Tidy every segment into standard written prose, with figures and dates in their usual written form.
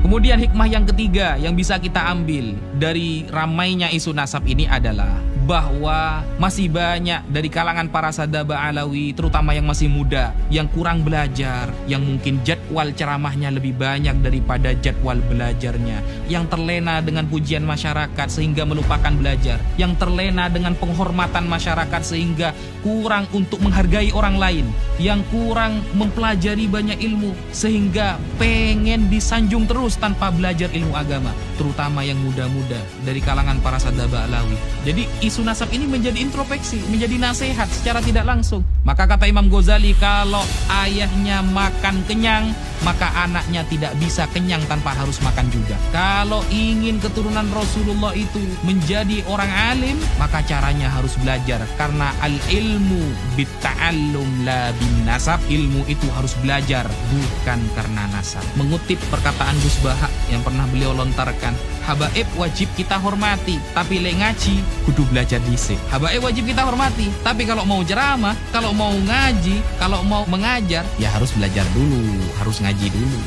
Kemudian hikmah yang ketiga yang bisa kita ambil dari ramainya isu nasab ini adalah bahwa masih banyak dari kalangan para sadaba alawi, terutama yang masih muda, yang kurang belajar, yang mungkin jadwal ceramahnya lebih banyak daripada jadwal belajarnya, yang terlena dengan pujian masyarakat sehingga melupakan belajar, yang terlena dengan penghormatan masyarakat sehingga kurang untuk menghargai orang lain, yang kurang mempelajari banyak ilmu sehingga pengen disanjung terus tanpa belajar ilmu agama, terutama yang muda-muda dari kalangan para sadaba alawi. Jadi isu nasab ini menjadi introspeksi, menjadi nasihat secara tidak langsung. Maka kata Imam Ghazali, kalau ayahnya makan kenyang, maka anaknya tidak bisa kenyang tanpa harus makan juga. Kalau ingin keturunan Rasulullah itu menjadi orang alim, maka caranya harus belajar. Karena al-ilmu bitta'allum la bin nasab. Ilmu itu harus belajar, bukan karena nasab. Mengutip perkataan Gus Baha yang pernah beliau lontarkan, habaib wajib kita hormati, tapi le ngaji kudu belajar dhisik. Habaib wajib kita hormati, tapi kalau mau ceramah, kalau mau ngaji, kalau mau mengajar, ya harus belajar dulu, harus ngaji dulu.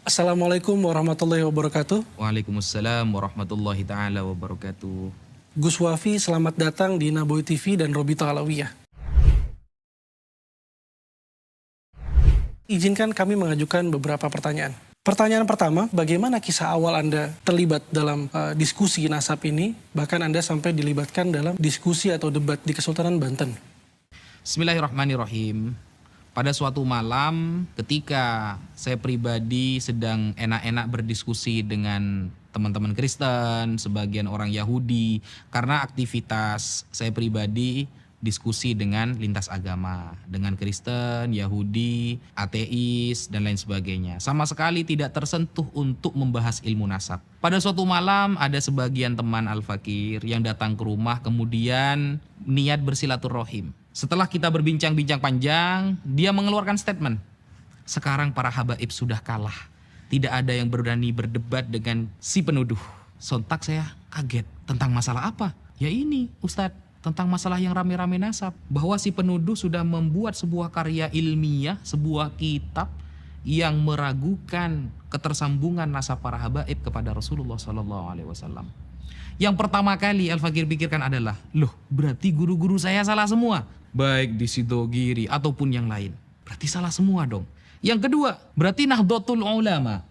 Assalamualaikum warahmatullahi wabarakatuh. Waalaikumsalam warahmatullahi ta'ala wabarakatuh. Gus Wafi, selamat datang di Nabawi TV dan Robito Alawiyah. Izinkan kami mengajukan beberapa pertanyaan. Pertanyaan pertama, bagaimana kisah awal Anda terlibat dalam diskusi nasab ini, bahkan Anda sampai dilibatkan dalam diskusi atau debat di Kesultanan Banten? Bismillahirrahmanirrahim. Pada suatu malam ketika saya pribadi sedang enak-enak berdiskusi dengan teman-teman Kristen, sebagian orang Yahudi, karena aktivitas saya pribadi diskusi dengan lintas agama, dengan Kristen, Yahudi, ateis, dan lain sebagainya. Sama sekali tidak tersentuh untuk membahas ilmu nasab. Pada suatu malam ada sebagian teman Al-Fakir yang datang ke rumah kemudian niat bersilaturahim. Setelah kita berbincang-bincang panjang, dia mengeluarkan statement. Sekarang para habaib sudah kalah. Tidak ada yang berani berdebat dengan si penuduh. Sontak saya kaget. Tentang masalah apa? Ya ini, Ustadz. Tentang masalah yang rame-rame nasab. Bahwa si penuduh sudah membuat sebuah karya ilmiah, sebuah kitab yang meragukan ketersambungan nasab para habaib kepada Rasulullah SAW. Yang pertama kali Al-Fakir pikirkan adalah, loh berarti guru-guru saya salah semua. Baik di Sidogiri ataupun yang lain. Berarti salah semua dong. Yang kedua, berarti Nahdlatul Ulama.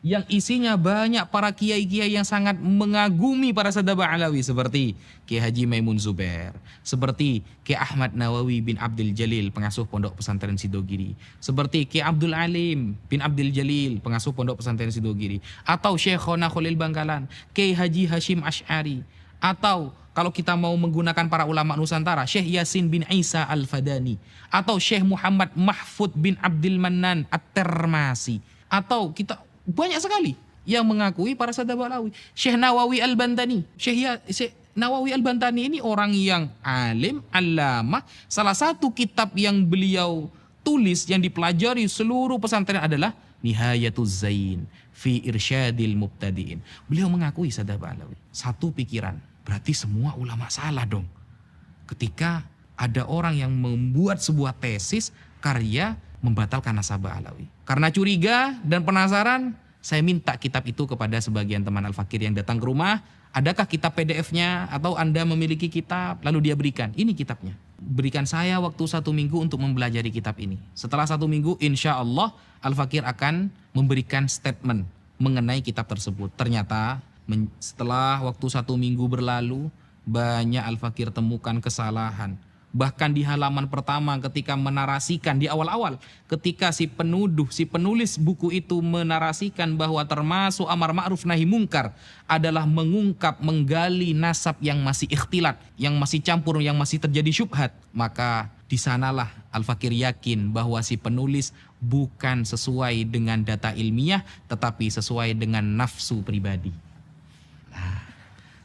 Yang isinya banyak para kiai-kiai yang sangat mengagumi para sadaba alawi seperti Kiai Haji Maimun Zubair, seperti Kiai Ahmad Nawawi bin Abdul Jalil, pengasuh Pondok Pesantren Sidogiri, seperti Kiai Abdul Alim bin Abdul Jalil, pengasuh Pondok Pesantren Sidogiri, atau Syekhona Khalil Bangkalan, Kiai Haji Hashim Asy'ari, atau kalau kita mau menggunakan para ulama Nusantara, Syekh Yasin bin Isa Al-Fadani, atau Syekh Muhammad Mahfud bin Abdul Mannan At-Termasi, atau kita banyak sekali yang mengakui para sadaba alawi. Syekh Nawawi Al-Bantani. Syekh Nawawi Al-Bantani ini orang yang alim, allamah. Salah satu kitab yang beliau tulis yang dipelajari seluruh pesantren adalah Nihayatuz Zain fi Irsyadil Mubtadi'in. Beliau mengakui sadaba alawi. Satu pikiran, berarti semua ulama salah dong. Ketika ada orang yang membuat sebuah tesis karya membatalkan nasabah alawi. Karena curiga dan penasaran, saya minta kitab itu kepada sebagian teman Al-Fakir yang datang ke rumah. Adakah kitab PDF-nya atau Anda memiliki kitab? Lalu dia berikan, ini kitabnya. Berikan saya waktu 1 minggu untuk mempelajari kitab ini. Setelah 1 minggu, insya Allah Al-Fakir akan memberikan statement mengenai kitab tersebut. Ternyata setelah waktu 1 minggu berlalu, banyak Al-Fakir temukan kesalahan. Bahkan di halaman pertama ketika menarasikan di awal-awal, ketika si penulis buku itu menarasikan bahwa termasuk amar ma'ruf nahi mungkar adalah menggali nasab yang masih ikhtilat, yang masih campur, yang masih terjadi syubhat, maka di sanalah Al-Fakir yakin bahwa si penulis bukan sesuai dengan data ilmiah, tetapi sesuai dengan nafsu pribadi. Nah,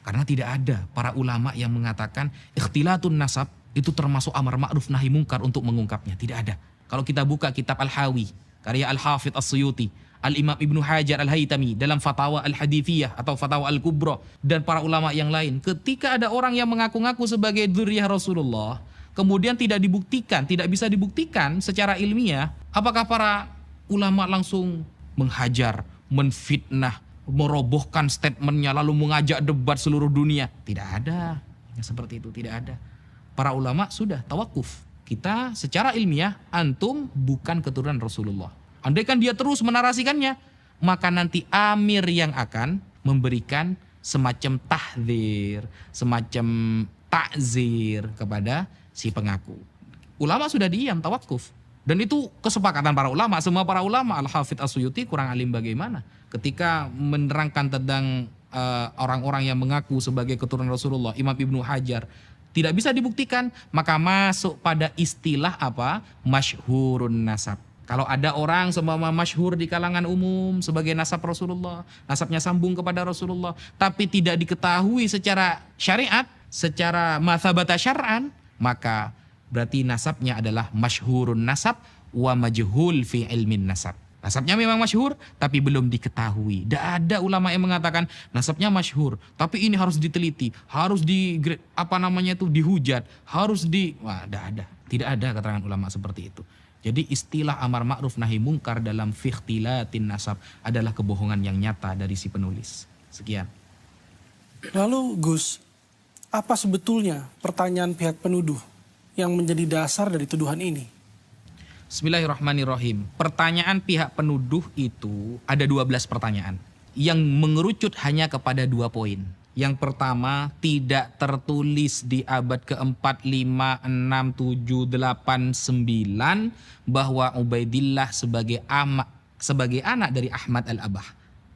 karena tidak ada para ulama yang mengatakan ikhtilatun nasab itu termasuk amar ma'ruf nahi mungkar untuk mengungkapnya. Tidak ada. Kalau kita buka kitab Al-Hawi, karya Al-Hafidh As-Suyuti, Al-Imam Ibnu Hajar Al-Haytami dalam Fatawa Al-Hadithiyah atau Fatawa Al-Kubra, dan para ulama yang lain, ketika ada orang yang mengaku-ngaku sebagai dzurriyyah Rasulullah, kemudian tidak dibuktikan, tidak bisa dibuktikan secara ilmiah, apakah para ulama langsung menghajar, menfitnah, merobohkan statementnya, lalu mengajak debat seluruh dunia. Tidak ada yang seperti itu, tidak ada. Para ulama sudah tawakuf. Kita secara ilmiah, antum bukan keturunan Rasulullah. Andaikan dia terus menarasikannya, maka nanti amir yang akan memberikan semacam tahdzir, semacam takzir kepada si pengaku. Ulama sudah diam, tawakuf. Dan itu kesepakatan para ulama. Semua para ulama, Al-Hafidz As-Suyuti kurang alim bagaimana ketika menerangkan tentang orang-orang yang mengaku sebagai keturunan Rasulullah. Imam Ibnu Hajar tidak bisa dibuktikan, maka masuk pada istilah apa? Masyhurun nasab. Kalau ada orang seumpama masyhur di kalangan umum sebagai nasab Rasulullah, nasabnya sambung kepada Rasulullah, tapi tidak diketahui secara syariat, secara mathabata syar'an, maka berarti nasabnya adalah masyhurun nasab wa majhul fi ilmin nasab. Nasabnya memang masyhur tapi belum diketahui. Tidak ada ulama yang mengatakan nasabnya masyhur, tapi ini harus diteliti, harus dihujat, tidak ada. Tidak ada keterangan ulama seperti itu. Jadi istilah amar ma'ruf nahi mungkar dalam fikhtilatin nasab adalah kebohongan yang nyata dari si penulis. Sekian. Lalu Gus, apa sebetulnya pertanyaan pihak penuduh yang menjadi dasar dari tuduhan ini? Bismillahirrahmanirrahim. Pertanyaan pihak penuduh itu ada 12 pertanyaan yang mengerucut hanya kepada 2 poin. Yang pertama, tidak tertulis di abad ke-4, 5, 6, 7, 8, 9 bahwa Ubaidillah sebagai anak dari Ahmad al-Abah.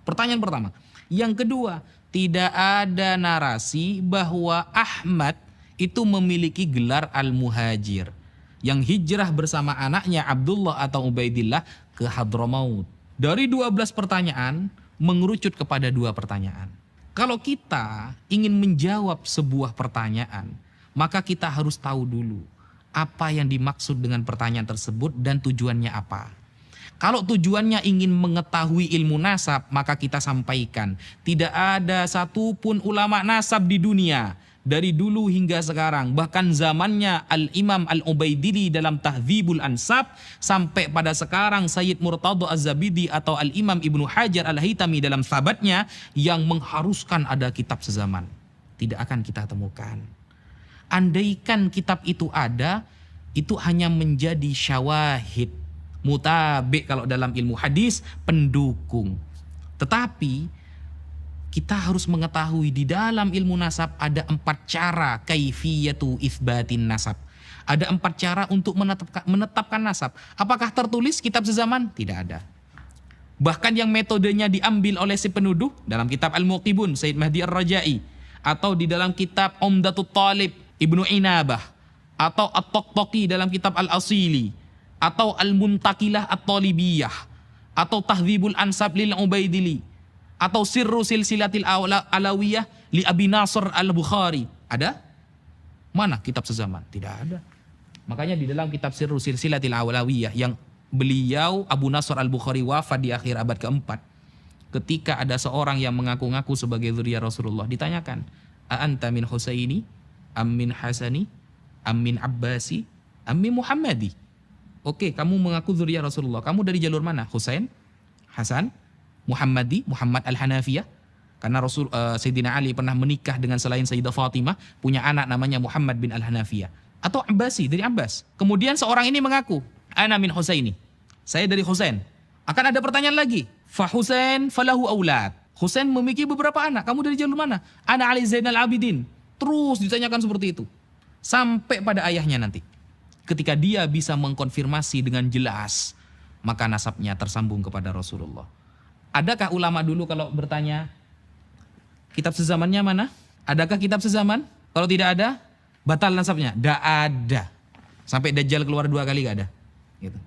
Pertanyaan pertama. Yang kedua, tidak ada narasi bahwa Ahmad itu memiliki gelar al-muhajir yang hijrah bersama anaknya Abdullah atau Ubaidillah ke Hadramaut. Dari 12 pertanyaan mengerucut kepada 2 pertanyaan. Kalau kita ingin menjawab sebuah pertanyaan, maka kita harus tahu dulu apa yang dimaksud dengan pertanyaan tersebut dan tujuannya apa. Kalau tujuannya ingin mengetahui ilmu nasab, maka kita sampaikan tidak ada satupun ulama nasab di dunia dari dulu hingga sekarang, bahkan zamannya Al-Imam Al-Ubaidili dalam Tahdzibul Ansab, sampai pada sekarang Sayyid Murtadha Az-Zabidi atau Al-Imam Ibnu Hajar Al-Haytami dalam Thabatnya yang mengharuskan ada kitab sezaman. Tidak akan kita temukan. Andaikan kitab itu ada, itu hanya menjadi syawahid, mutabik kalau dalam ilmu hadis, pendukung. Tetapi kita harus mengetahui di dalam ilmu nasab ada 4 cara kaifiyatu itsbatin nasab. Ada 4 cara untuk menetapkan nasab. Apakah tertulis kitab sezaman? Tidak ada. Bahkan yang metodenya diambil oleh si penuduh dalam kitab Al-Muqibun Sayyid Mahdi Ar-Rajai, atau di dalam kitab Umdatut Talib Ibnu Inabah, atau At-Taqtaqi dalam kitab Al-Asili, atau Al-Muntakilah At-Talibiyah, atau Tahdzibul Ansab lil Ubaidili, atau Sirru Silsilatil Alawiyah li Abi Nasr Al-Bukhari. Ada? Mana kitab sezaman? Tidak ada. Makanya di dalam kitab Sirru Silsilatil Alawiyah yang beliau Abu Nasr Al-Bukhari wafat di akhir abad ke-4, ketika ada seorang yang mengaku-ngaku sebagai zuriyah Rasulullah, ditanyakan, "A anta min Husaini am min Hasani am min Abbasi am min Muhammadi?" Oke, kamu mengaku zuriyah Rasulullah. Kamu dari jalur mana? Husain, Hasan, Muhammadi, Muhammad Al-Hanafiyah, karena Sayyidina Ali pernah menikah dengan selain Sayyidah Fatimah, punya anak namanya Muhammad bin Al-Hanafiyah, atau Abbasi, dari Abbas. Kemudian seorang ini mengaku, "Ana min Husaini," saya dari Husain. Akan ada pertanyaan lagi, "Fa Husain falahu aulad." Husain memiliki beberapa anak. Kamu dari jalur mana? "Ana Ali Zainal Abidin." Terus ditanyakan seperti itu sampai pada ayahnya nanti. Ketika dia bisa mengkonfirmasi dengan jelas, maka nasabnya tersambung kepada Rasulullah. Adakah ulama dulu kalau bertanya, kitab sezamannya mana? Adakah kitab sezaman? Kalau tidak ada, batal nasabnya? Tidak ada. Sampai Dajjal keluar 2 kali gak ada. Gitu.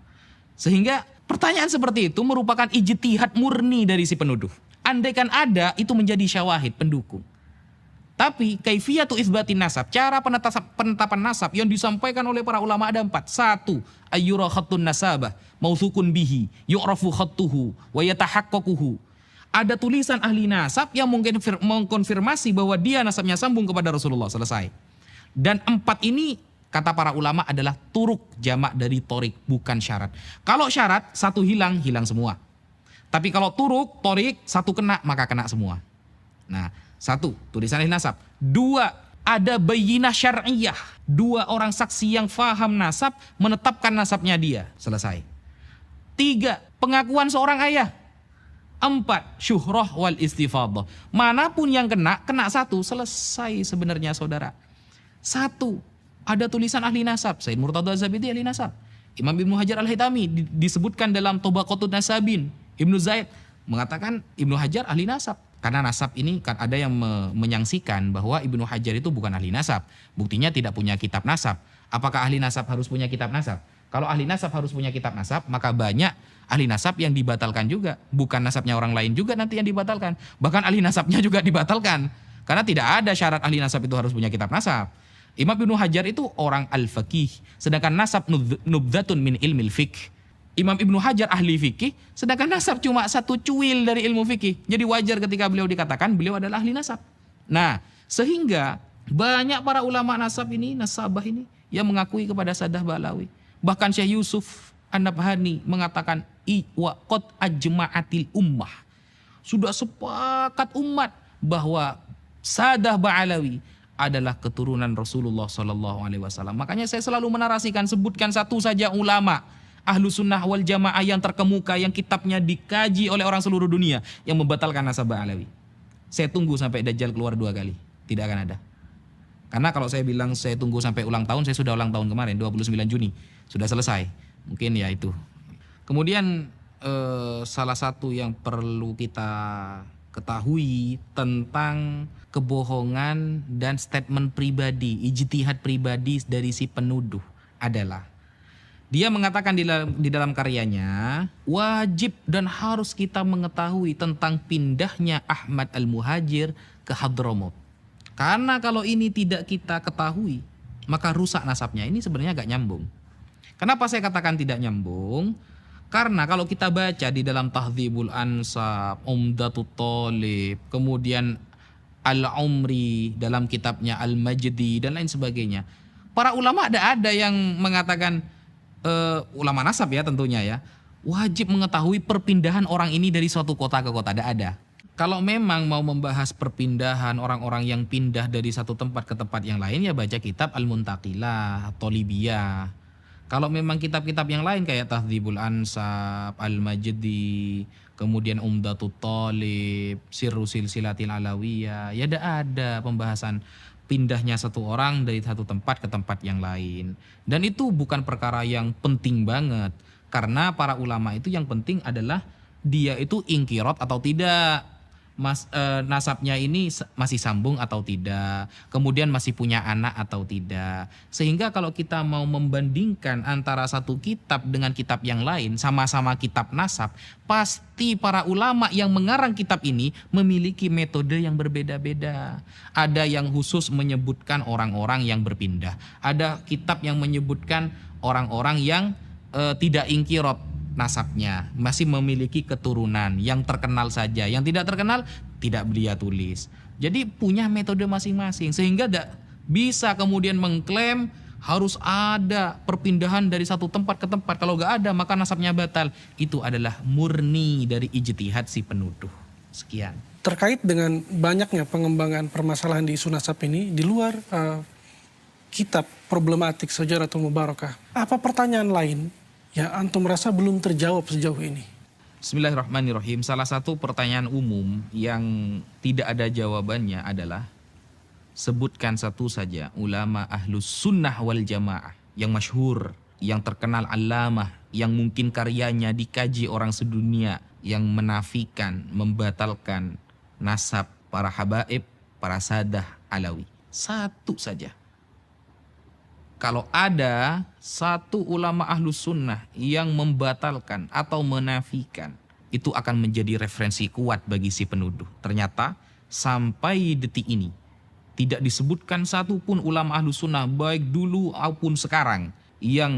Sehingga pertanyaan seperti itu merupakan ijtihad murni dari si penuduh. Andaikan ada, itu menjadi syawahid, pendukung. Tapi kaifiyatu itsbatin nasab, cara penetapan nasab yang disampaikan oleh para ulama ada 4. 1. Ayyura khattun nasabah mautsukun bihi yu'rafu khattuhu wa yatahaqqaquhu. Ada tulisan ahli nasab yang mengkonfirmasi bahwa dia nasabnya sambung kepada Rasulullah. Selesai. Dan 4 ini Kata para ulama adalah turuk, jamak dari torik, bukan syarat. Kalau syarat, satu hilang, hilang semua. Tapi kalau turuk, torik, satu kena, maka kena semua. Nah, satu, tulisan ahli nasab. Dua, ada bayyinah syar'iyah. Dua orang saksi yang faham nasab, menetapkan nasabnya dia. Selesai. Tiga, pengakuan seorang ayah. Empat, syuhrah wal istifadah. Manapun yang kena, kena satu. Selesai sebenarnya saudara. Satu, ada tulisan ahli nasab. Sayyid Murtada Az-Zabidi ahli nasab. Imam Ibnu Hajar Al-Haytami disebutkan dalam Tabaqatun Nasabin. Ibnu Zaid mengatakan Ibnu Hajar ahli nasab. Karena nasab ini kan ada yang menyangsikan bahwa Ibnu Hajar itu bukan ahli nasab. Buktinya tidak punya kitab nasab. Apakah ahli nasab harus punya kitab nasab? Kalau ahli nasab harus punya kitab nasab, maka banyak ahli nasab yang dibatalkan juga. Bukan nasabnya orang lain juga nanti yang dibatalkan. Bahkan ahli nasabnya juga dibatalkan. Karena tidak ada syarat ahli nasab itu harus punya kitab nasab. Imam Ibnu Hajar itu orang al-faqih, sedangkan nasab nubdatun min ilmil fiqh. Imam Ibnu Hajar ahli fikih, sedangkan nasab cuma satu cuil dari ilmu fikih. Jadi wajar ketika beliau dikatakan beliau adalah ahli nasab. Nah, sehingga banyak para ulama nasab ini, nasabah ini yang mengakui kepada Sadah Ba'alawi. Bahkan Syekh Yusuf An-Nabhani mengatakan wa qad ajma'atil ummah. Sudah sepakat umat bahwa Sadah Ba'alawi adalah keturunan Rasulullah SAW. Makanya saya selalu menarasikan, sebutkan satu saja ulama ahlu sunnah wal jamaah yang terkemuka, yang kitabnya dikaji oleh orang seluruh dunia, yang membatalkan nasab Ba'alawi. Saya tunggu sampai Dajjal keluar 2 kali. Tidak akan ada. Karena kalau saya bilang saya tunggu sampai ulang tahun, saya sudah ulang tahun kemarin, 29 Juni. Sudah selesai. Mungkin ya itu. Kemudian salah satu yang perlu kita ketahui tentang kebohongan dan statement pribadi, ijtihad pribadi dari si penuduh adalah dia mengatakan di dalam karyanya, wajib dan harus kita mengetahui tentang pindahnya Ahmad Al-Muhajir ke Hadramaut. Karena kalau ini tidak kita ketahui, maka rusak nasabnya. Ini sebenarnya agak nyambung. Kenapa saya katakan tidak nyambung? Karena kalau kita baca di dalam Tahdzibul Ansab, Umdatut Thalib, kemudian Al-Umri dalam kitabnya Al-Majdi dan lain sebagainya, para ulama ada yang mengatakan, ulama nasab ya tentunya ya, wajib mengetahui perpindahan orang ini dari suatu kota ke kota. Ada. Kalau memang mau membahas perpindahan orang-orang yang pindah dari satu tempat ke tempat yang lain, ya baca kitab Al-Muntaqilah, Thalibiyah. Kalau memang kitab-kitab yang lain kayak Tahdzibul Ansab, Al-Majdi, kemudian Umdatut Thalib, Sirru Silsilatil Alawiyah, ya ada pembahasan pindahnya satu orang dari satu tempat ke tempat yang lain. Dan itu bukan perkara yang penting banget. Karena para ulama itu yang penting adalah dia itu ingkirot atau tidak. Nasabnya ini masih sambung atau tidak, kemudian masih punya anak atau tidak. Sehingga kalau kita mau membandingkan antara satu kitab dengan kitab yang lain, sama-sama kitab nasab, pasti para ulama yang mengarang kitab ini memiliki metode yang berbeda-beda. Ada yang khusus menyebutkan orang-orang yang berpindah, ada kitab yang menyebutkan orang-orang yang tidak ingkirot nasabnya, masih memiliki keturunan yang terkenal saja, yang tidak terkenal tidak dia tulis. Jadi punya metode masing-masing, sehingga tidak bisa kemudian mengklaim harus ada perpindahan dari satu tempat ke tempat. Kalau nggak ada maka nasabnya batal. Itu adalah murni dari ijtihad si penuduh. Sekian. Terkait dengan banyaknya pengembangan permasalahan di isu nasab ini di luar kitab problematik Syajaratul Mubarakah, apa pertanyaan lain yang antum merasa belum terjawab sejauh ini? Bismillahirrahmanirrahim. Salah satu pertanyaan umum yang tidak ada jawabannya adalah, sebutkan satu saja ulama ahlus sunnah wal jamaah yang masyhur, yang terkenal alamah, yang mungkin karyanya dikaji orang sedunia, yang menafikan, membatalkan nasab para habaib, para sadah alawi. Satu saja. Kalau ada satu ulama ahlus sunnah yang membatalkan atau menafikan, itu akan menjadi referensi kuat bagi si penuduh. Ternyata sampai detik ini tidak disebutkan satupun ulama ahlus sunnah baik dulu maupun sekarang yang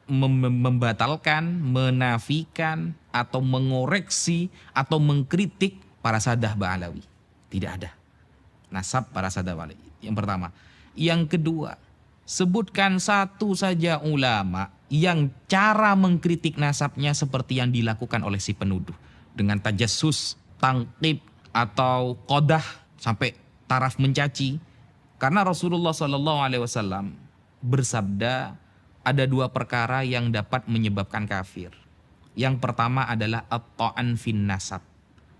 membatalkan, menafikan atau mengoreksi atau mengkritik para sadah Ba'alawi. Tidak ada. Nasab para sadah Ba'alawi. Yang pertama. Yang kedua, Sebutkan satu saja ulama yang cara mengkritik nasabnya seperti yang dilakukan oleh si penuduh. Dengan tajassus, tangkib, atau qadah sampai taraf mencaci. Karena Rasulullah SAW bersabda ada dua perkara yang dapat menyebabkan kafir. Yang pertama adalah at-ta'an fin nasab.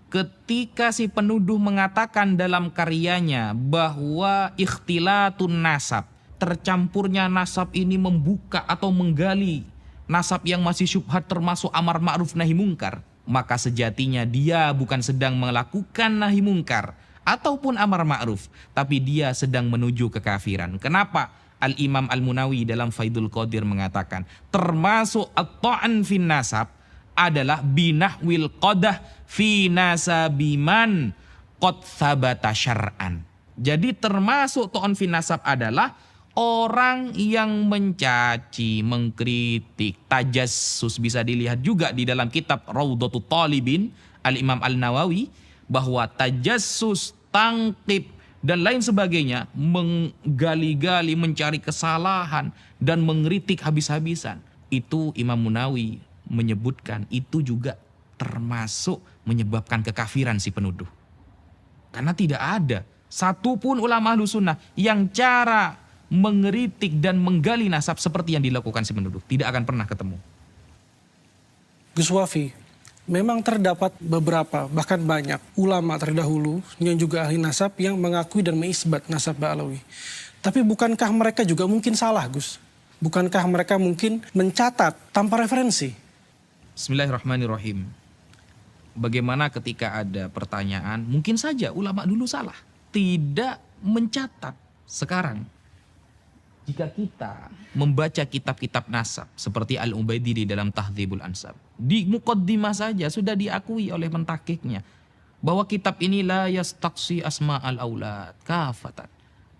Ketika si penuduh mengatakan dalam karyanya bahwa ikhtilatun nasab, tercampurnya nasab ini membuka atau menggali nasab yang masih syubhat termasuk amar ma'ruf nahi mungkar, maka sejatinya dia bukan sedang melakukan nahi mungkar ataupun amar ma'ruf, tapi dia sedang menuju kekafiran. Kenapa? Al-Imam Al-Munawi dalam Faidul Qadir mengatakan termasuk at-ta'an fin nasab adalah binahwil qadah fi nasabiman qad thabata syar'an. Jadi termasuk ta'an fin nasab adalah orang yang mencaci, mengkritik, tajassus. Bisa dilihat juga di dalam kitab Raudhatul Talibin Al-Imam Al-Nawawi bahwa tajassus, tangkib dan lain sebagainya, menggali-gali, mencari kesalahan dan mengkritik habis-habisan, itu Imam Munawi menyebutkan itu juga termasuk menyebabkan kekafiran si penuduh. Karena tidak ada satupun ulama Ahlus Sunnah yang cara mengeritik dan menggali nasab seperti yang dilakukan si penuduh. Tidak akan pernah ketemu. Gus Wafi, memang terdapat beberapa, bahkan banyak ulama terdahulu yang juga ahli nasab yang mengakui dan mengisbat nasab Ba'alawi. Tapi bukankah mereka juga mungkin salah, Gus? Bukankah mereka mungkin mencatat tanpa referensi? Bismillahirrahmanirrahim. Bagaimana ketika ada pertanyaan, mungkin saja ulama dulu salah, tidak mencatat. Sekarang jika kita membaca kitab-kitab nasab seperti Al-Ubaidi dalam Tahdzibul Ansab, di muqaddimah saja sudah diakui oleh pentakiknya bahwa kitab ini la yastaqsi asma'al aulad kafatan.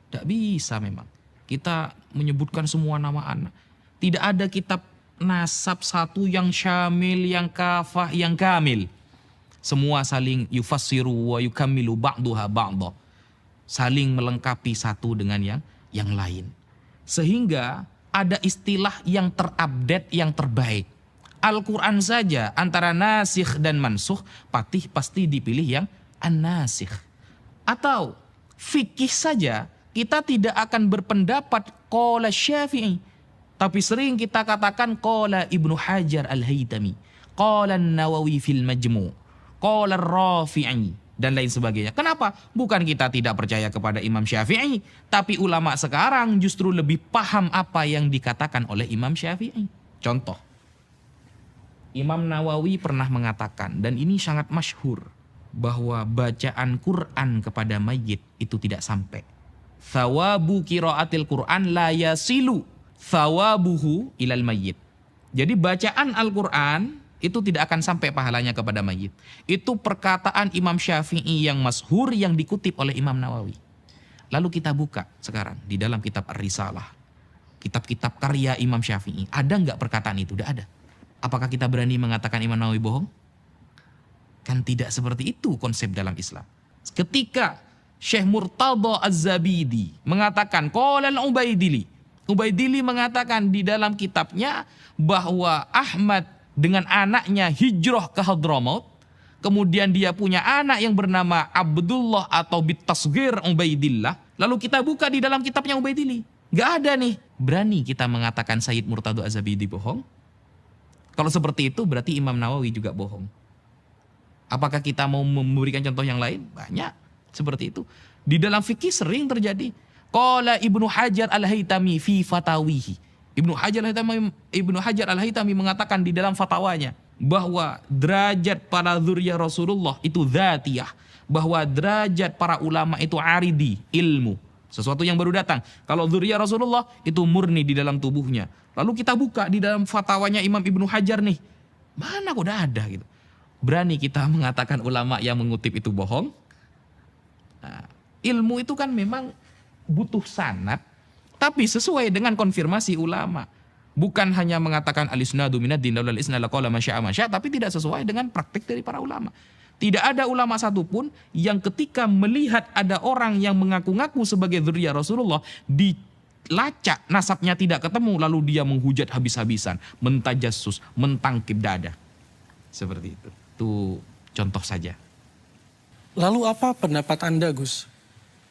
Tidak bisa memang kita menyebutkan semua nama anak. Tidak ada kitab nasab satu yang syamil, yang kafah, yang kamil. Semua saling yufassiru wa yukammilu ba'duha ba'da. Saling melengkapi satu dengan yang lain. Sehingga ada istilah yang terupdate, yang terbaik. Al-Quran saja antara nasikh dan mansukh pasti dipilih yang an-nasikh. Atau fikih saja kita tidak akan berpendapat qala Syafi'i, tapi sering kita katakan qala Ibnu Hajar Al-Haytami, qala An-Nawawi fil Majmu', qala Rafi'i dan lain sebagainya. Kenapa? Bukan kita tidak percaya kepada Imam Syafi'i, tapi ulama sekarang justru lebih paham apa yang dikatakan oleh Imam Syafi'i. Contoh, Imam Nawawi pernah mengatakan, dan ini sangat masyhur, bahwa bacaan Quran kepada mayit itu tidak sampai. Thawabu qiraatil Quran la yasilu thawabuhu ilal mayyit. Jadi bacaan Al-Quran itu tidak akan sampai pahalanya kepada mayit. Itu perkataan Imam Syafi'i yang masyhur yang dikutip oleh Imam Nawawi. Lalu kita buka sekarang di dalam kitab Ar-Risalah, kitab-kitab karya Imam Syafi'i. Ada nggak perkataan itu? Tidak ada. Apakah kita berani mengatakan Imam Nawawi bohong? Kan tidak seperti itu konsep dalam Islam. Ketika Syekh Murtadha Az-Zabidi mengatakan qala al-Ubaidili, Ubaidili mengatakan di dalam kitabnya bahwa Ahmad dengan anaknya hijrah ke Hadramaut, kemudian dia punya anak yang bernama Abdullah atau bitasghir Ubaidillah. Lalu kita buka di dalam kitabnya Ubaidili, nggak ada nih. Berani kita mengatakan Sayyid Murtadha Az-Zabidi bohong? Kalau seperti itu berarti Imam Nawawi juga bohong. Apakah kita mau memberikan contoh yang lain? Banyak seperti itu. Di dalam fikih sering terjadi. Qala Ibnu Hajar Al-Haytami fi fatawihi. Ibnu Hajar Al-Haytami mengatakan di dalam fatwanya bahwa derajat para dzurriyyah Rasulullah itu dzatiyah, bahwa derajat para ulama itu aridi, ilmu, sesuatu yang baru datang. Kalau dzurriyyah Rasulullah itu murni di dalam tubuhnya. Lalu kita buka di dalam fatwanya Imam Ibnu Hajar nih, mana kok udah ada gitu. Berani kita mengatakan ulama yang mengutip itu bohong? Nah, ilmu itu kan memang butuh sanad, tapi sesuai dengan konfirmasi ulama. Bukan hanya mengatakan al-isnadu minad din laulal isnad laqala masya, tapi tidak sesuai dengan praktik dari para ulama. Tidak ada ulama satupun yang ketika melihat ada orang yang mengaku-ngaku sebagai dzurriyyah Rasulullah, dilacak, nasabnya tidak ketemu, lalu dia menghujat habis-habisan, mentajassus, mentangkip dada. Seperti itu. Itu contoh saja. Lalu apa pendapat Anda, Gus,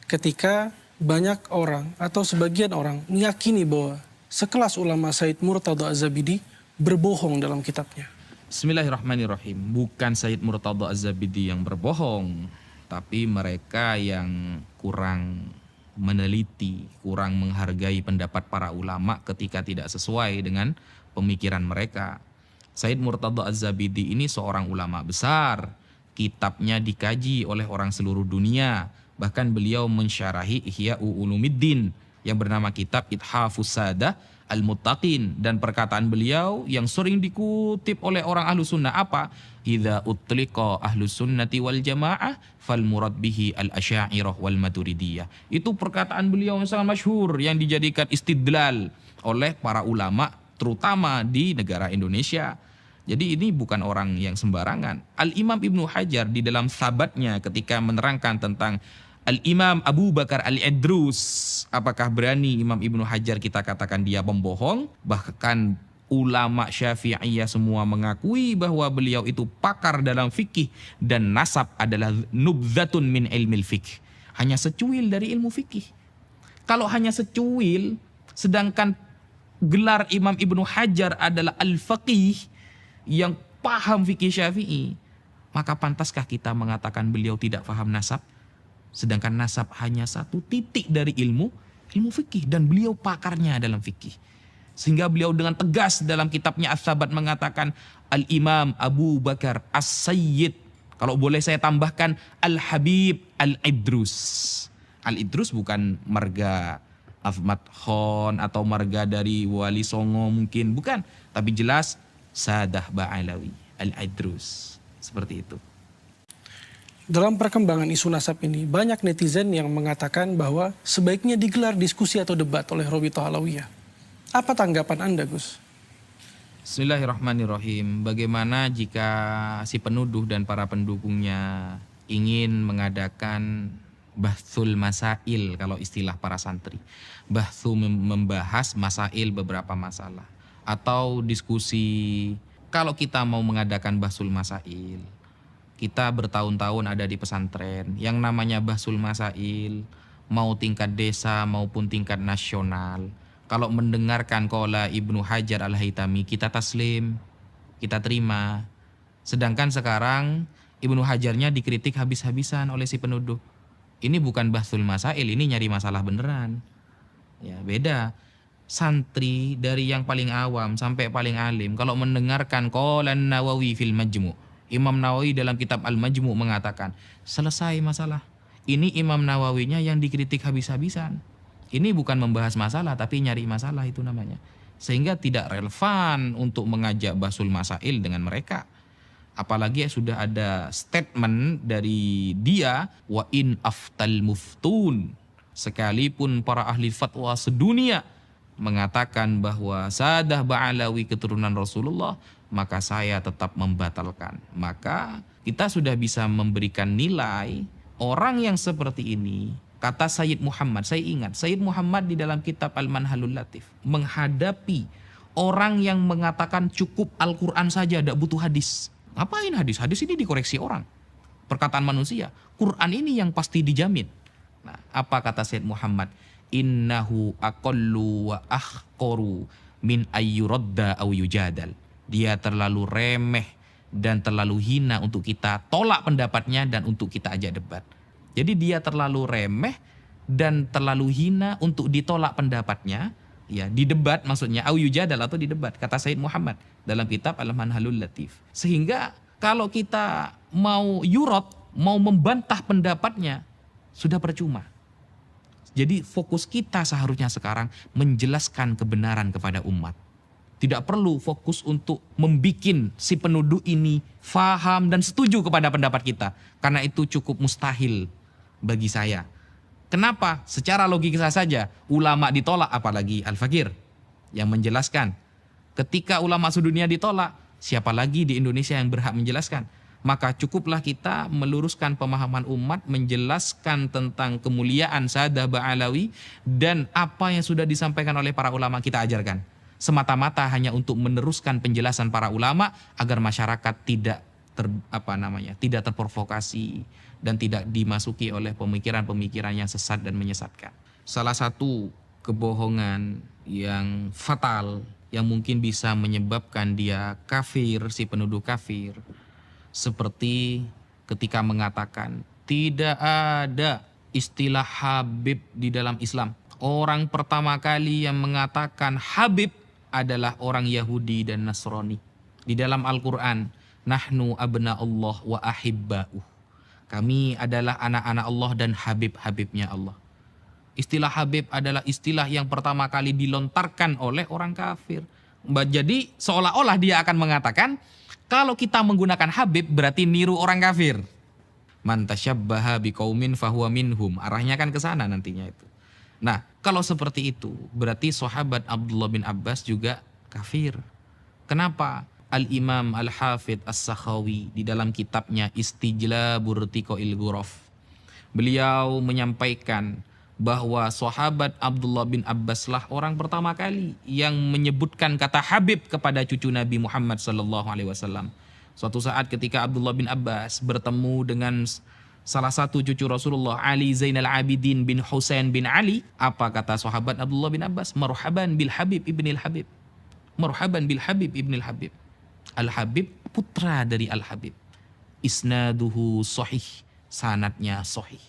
ketika banyak orang atau sebagian orang meyakini bahwa sekelas ulama Said Murtadha Az-Zabidi berbohong dalam kitabnya? Bismillahirrahmanirrahim. Bukan Said Murtadha Az-Zabidi yang berbohong, tapi mereka yang kurang meneliti, kurang menghargai pendapat para ulama ketika tidak sesuai dengan pemikiran mereka. Said Murtadha Az-Zabidi ini seorang ulama besar. Kitabnya dikaji oleh orang seluruh dunia. Bahkan beliau mensyarahi Ihya Ulumuddin yang bernama kitab Ithafus Sadah Al-Muttaqin. Dan perkataan beliau yang sering dikutip oleh orang ahlu sunnah apa? Idza utliqa ahlu sunnati wal jamaah fal murad bihi al-asya'irah wal maturidiyah. Itu perkataan beliau yang sangat masyhur yang dijadikan istidlal oleh para ulama terutama di negara Indonesia. Jadi ini bukan orang yang sembarangan. Al-Imam Ibnu Hajar di dalam sabatnya ketika menerangkan tentang Al-Imam Abu Bakar Al-Idrus, apakah berani Imam Ibnu Hajar kita katakan dia pembohong? Bahkan ulama Syafi'iyah semua mengakui bahwa beliau itu pakar dalam fikih dan nasab adalah nubzatun min ilmil fikih. Hanya secuil dari ilmu fikih. Kalau hanya secuil, sedangkan gelar Imam Ibnu Hajar adalah al-faqih, yang paham fikih Syafi'i, maka pantaskah kita mengatakan beliau tidak paham nasab? Sedangkan nasab hanya satu titik dari ilmu fikih dan beliau pakarnya dalam fikih. Sehingga beliau dengan tegas dalam kitabnya As-Sabat mengatakan Al-Imam Abu Bakar As-Sayyid, kalau boleh saya tambahkan Al-Habib Al-Idrus. Al-Idrus bukan marga Ahmad Khan atau marga dari Wali Songo mungkin, bukan, tapi jelas Sadah Ba'alawi Al-Idrus. Seperti itu. Dalam perkembangan isu nasab ini, banyak netizen yang mengatakan bahwa sebaiknya digelar diskusi atau debat oleh Robitoh Alawiyah. Apa tanggapan Anda, Gus? Bismillahirrahmanirrahim. Bagaimana jika si penuduh dan para pendukungnya ingin mengadakan bahthul masail, kalau istilah para santri. Bahthu membahas masail, beberapa masalah. Atau diskusi, kalau kita mau mengadakan bahsul masail, kita bertahun-tahun ada di pesantren, yang namanya bahsul masail, mau tingkat desa maupun tingkat nasional, kalau mendengarkan qala Ibnu Hajar Al-Haytami, kita taslim, kita terima. Sedangkan sekarang Ibnu Hajarnya dikritik habis-habisan oleh si penuduh. Ini bukan bahsul masail, ini nyari masalah beneran. Ya, beda. Santri dari yang paling awam sampai paling alim, kalau mendengarkan qala Nawawi fil Majmu', Imam Nawawi dalam kitab Al-Majmu' mengatakan, selesai masalah. Ini Imam Nawawinya yang dikritik habis-habisan. Ini bukan membahas masalah, tapi nyari masalah itu namanya. Sehingga tidak relevan untuk mengajak bahsul masail dengan mereka. Apalagi sudah ada statement dari dia, wa in aftal muftun, sekalipun para ahli fatwa sedunia mengatakan bahwa Sadah Ba'alawi keturunan Rasulullah, maka saya tetap membatalkan. Maka kita sudah bisa memberikan nilai orang yang seperti ini. Kata Sayyid Muhammad, saya ingat Sayyid Muhammad di dalam kitab Al-Manhalul Latif menghadapi orang yang mengatakan cukup Al-Quran saja, tidak butuh hadis. Ngapain hadis? Hadis ini dikoreksi orang, perkataan manusia. Quran ini yang pasti dijamin. Nah, apa kata Sayyid Muhammad? Innahu aqallu wa akhqaru min ayyuradda aw yujadal. Dia terlalu remeh dan terlalu hina untuk kita tolak pendapatnya dan untuk kita ajak debat. Jadi dia terlalu remeh dan terlalu hina untuk ditolak pendapatnya, ya, di debat maksudnya, aw yujadal atau di debat, kata Sayyid Muhammad dalam kitab Al-Manhalul Latif. Sehingga kalau kita mau yurad, mau membantah pendapatnya, sudah percuma. Jadi fokus kita seharusnya sekarang menjelaskan kebenaran kepada umat. Tidak perlu fokus untuk membikin si penuduh ini faham dan setuju kepada pendapat kita. Karena itu cukup mustahil bagi saya. Kenapa? Secara logika saja, ulama ditolak, apalagi Al-Fakir yang menjelaskan. Ketika ulama sedunia ditolak, siapa lagi di Indonesia yang berhak menjelaskan? maka cukuplah kita meluruskan pemahaman umat, menjelaskan tentang kemuliaan Sadah Ba'alawi dan apa yang sudah disampaikan oleh para ulama kita ajarkan. Semata-mata hanya untuk meneruskan penjelasan para ulama agar masyarakat tidak tidak terprovokasi dan tidak dimasuki oleh pemikiran-pemikiran yang sesat dan menyesatkan. Salah satu kebohongan yang fatal yang mungkin bisa menyebabkan dia kafir, si penuduh kafir, seperti ketika mengatakan tidak ada istilah Habib di dalam Islam. Orang pertama kali yang mengatakan Habib adalah orang Yahudi dan Nasrani. Di dalam Al-Quran, nahnu abna Allah wa ahibba'uh. Kami adalah anak-anak Allah dan Habib-Habibnya Allah. Istilah Habib adalah istilah yang pertama kali dilontarkan oleh orang kafir. Jadi seolah-olah dia akan mengatakan, kalau kita menggunakan Habib berarti niru orang kafir. Man tasyabbaha biqaumin fahuwa minhum. Arahnya kan ke sana nantinya itu. Nah, kalau seperti itu berarti sahabat Abdullah bin Abbas juga kafir. Kenapa? Al-Imam Al-Hafidh As-Sakhawi di dalam kitabnya Istijlabur Tiqail Ghuraf, beliau menyampaikan bahwa sahabat Abdullah bin Abbas lah orang pertama kali yang menyebutkan kata Habib kepada cucu Nabi Muhammad SAW. Suatu saat ketika Abdullah bin Abbas bertemu dengan salah satu cucu Rasulullah, Ali Zainal Abidin bin Husain bin Ali, apa kata sahabat Abdullah bin Abbas? Marhaban bil Habib ibnil Habib. Marhaban bil Habib ibnil Habib. Al-Habib putra dari Al-Habib. Isnaduhu sahih, sanadnya sahih.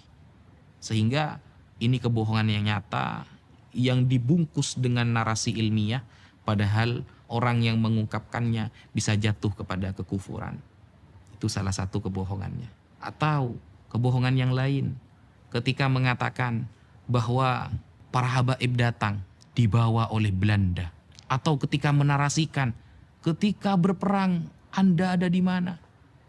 Sehingga ini kebohongan yang nyata yang dibungkus dengan narasi ilmiah, padahal orang yang mengungkapkannya bisa jatuh kepada kekufuran. Itu salah satu kebohongannya. Atau kebohongan yang lain ketika mengatakan bahwa para habaib datang dibawa oleh Belanda, atau ketika menarasikan ketika berperang Anda ada di mana?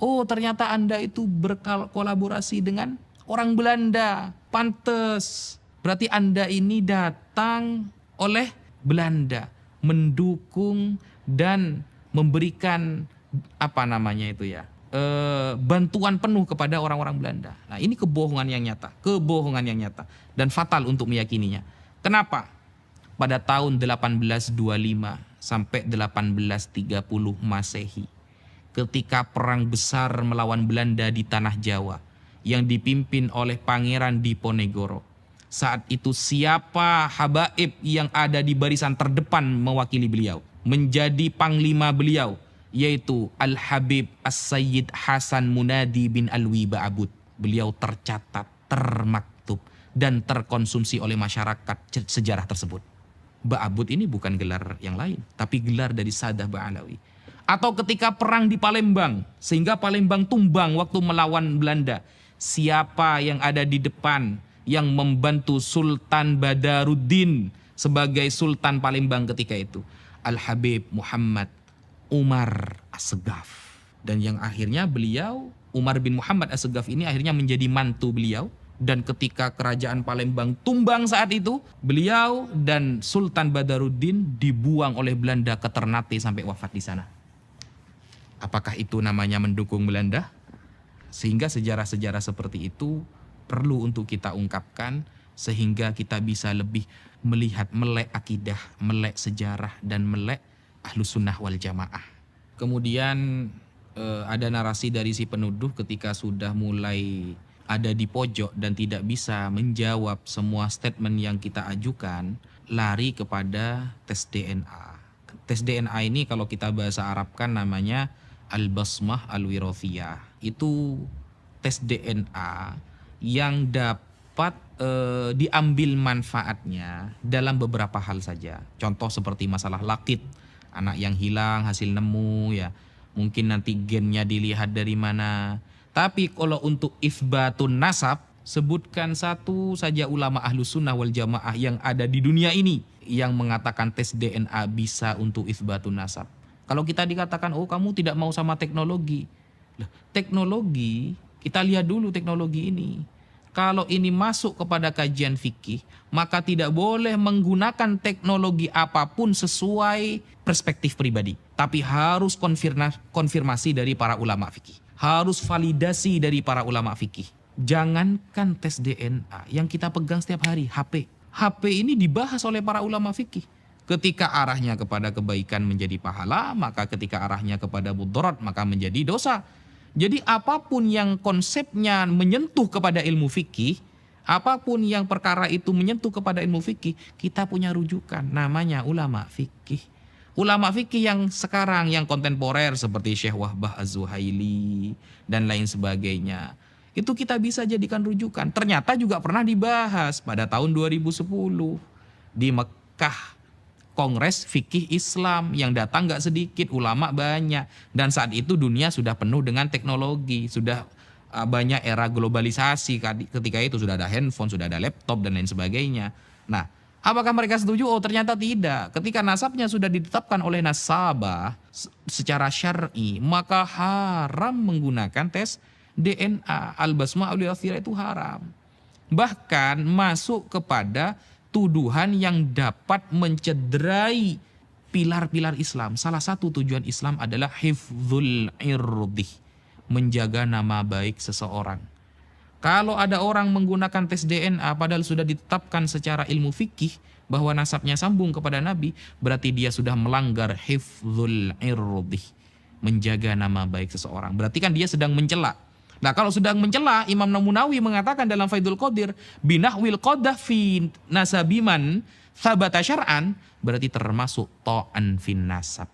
Oh, ternyata Anda itu berkolaborasi dengan orang Belanda. Pantes. Berarti Anda ini datang oleh Belanda, mendukung dan memberikan bantuan penuh kepada orang-orang Belanda. Nah, ini kebohongan yang nyata, dan fatal untuk meyakininya. Kenapa? Pada tahun 1825 sampai 1830 Masehi, ketika perang besar melawan Belanda di tanah Jawa yang dipimpin oleh Pangeran Diponegoro, saat itu siapa habaib yang ada di barisan terdepan mewakili beliau, menjadi panglima beliau, yaitu Al-Habib As-Sayyid Hasan Munadi bin Alwi Ba'abud. Beliau tercatat, termaktub, dan terkonsumsi oleh masyarakat sejarah tersebut. Ba'abud ini bukan gelar yang lain, tapi gelar dari Sadah Ba'alawi. Atau ketika perang di Palembang, sehingga Palembang tumbang waktu melawan Belanda, siapa yang ada di depan yang membantu Sultan Badaruddin sebagai Sultan Palembang ketika itu? Al-Habib Muhammad Umar As-Segaf. Dan yang akhirnya beliau, Umar bin Muhammad As-Segaf ini akhirnya menjadi mantu beliau. Dan ketika kerajaan Palembang tumbang saat itu, beliau dan Sultan Badaruddin dibuang oleh Belanda ke Ternate sampai wafat di sana. Apakah itu namanya mendukung Belanda? Sehingga sejarah-sejarah seperti itu perlu untuk kita ungkapkan, sehingga kita bisa lebih melihat, melek akidah, melek sejarah, dan melek Ahlus Sunnah wal Jamaah. Kemudian ada narasi dari si penuduh ketika sudah mulai ada di pojok dan tidak bisa menjawab semua statement yang kita ajukan, lari kepada tes DNA. Tes DNA ini kalau kita bahasa Arabkan namanya Al-Basmah Al-Wirathiyah. Itu tes DNA yang dapat diambil manfaatnya dalam beberapa hal saja. Contoh seperti masalah lakit, anak yang hilang hasil nemu ya. Mungkin nanti gennya dilihat dari mana. Tapi kalau untuk itsbatun nasab, sebutkan satu saja ulama Ahlus Sunnah wal Jamaah yang ada di dunia ini yang mengatakan tes DNA bisa untuk itsbatun nasab. Kalau kita dikatakan, oh kamu tidak mau sama teknologi. Teknologi, kita lihat dulu teknologi ini. Kalau ini masuk kepada kajian fikih, maka tidak boleh menggunakan teknologi apapun sesuai perspektif pribadi. Tapi harus konfirmasi dari para ulama fikih. harus validasi dari para ulama fikih. Jangankan tes DNA, yang kita pegang setiap hari, HP. HP ini dibahas oleh para ulama fikih. Ketika arahnya kepada kebaikan menjadi pahala, maka ketika arahnya kepada mudarat maka menjadi dosa. Jadi apapun yang konsepnya menyentuh kepada ilmu fikih, apapun yang perkara itu menyentuh kepada ilmu fikih, kita punya rujukan, namanya ulama fikih. Ulama fikih yang sekarang, yang kontemporer seperti Syekh Wahbah Az-Zuhaili dan lain sebagainya, itu kita bisa jadikan rujukan. Ternyata juga pernah dibahas pada tahun 2010 di Mekah, Kongres Fikih Islam yang datang gak sedikit, ulama banyak. Dan saat itu dunia sudah penuh dengan teknologi, sudah banyak era globalisasi. Ketika itu sudah ada handphone, sudah ada laptop dan lain sebagainya. Nah, apakah mereka setuju? Oh, ternyata tidak. Ketika nasabnya sudah ditetapkan oleh nasabah secara syar'i, maka haram menggunakan tes DNA. Al-basmah al-athira itu haram. Bahkan masuk kepada tuduhan yang dapat mencederai pilar-pilar Islam. Salah satu tujuan Islam adalah hifdzul irdi, menjaga nama baik seseorang. Kalau ada orang menggunakan tes DNA padahal sudah ditetapkan secara ilmu fikih bahwa nasabnya sambung kepada Nabi, berarti dia sudah melanggar hifdzul irdi, menjaga nama baik seseorang. Berarti kan dia sedang mencela. Nah, kalau sedang mencela, Imam Nawawi mengatakan dalam Faidul Qadir, binahwil qadah fi nasabiman thabata syar'an, berarti termasuk ta'an fin nasab.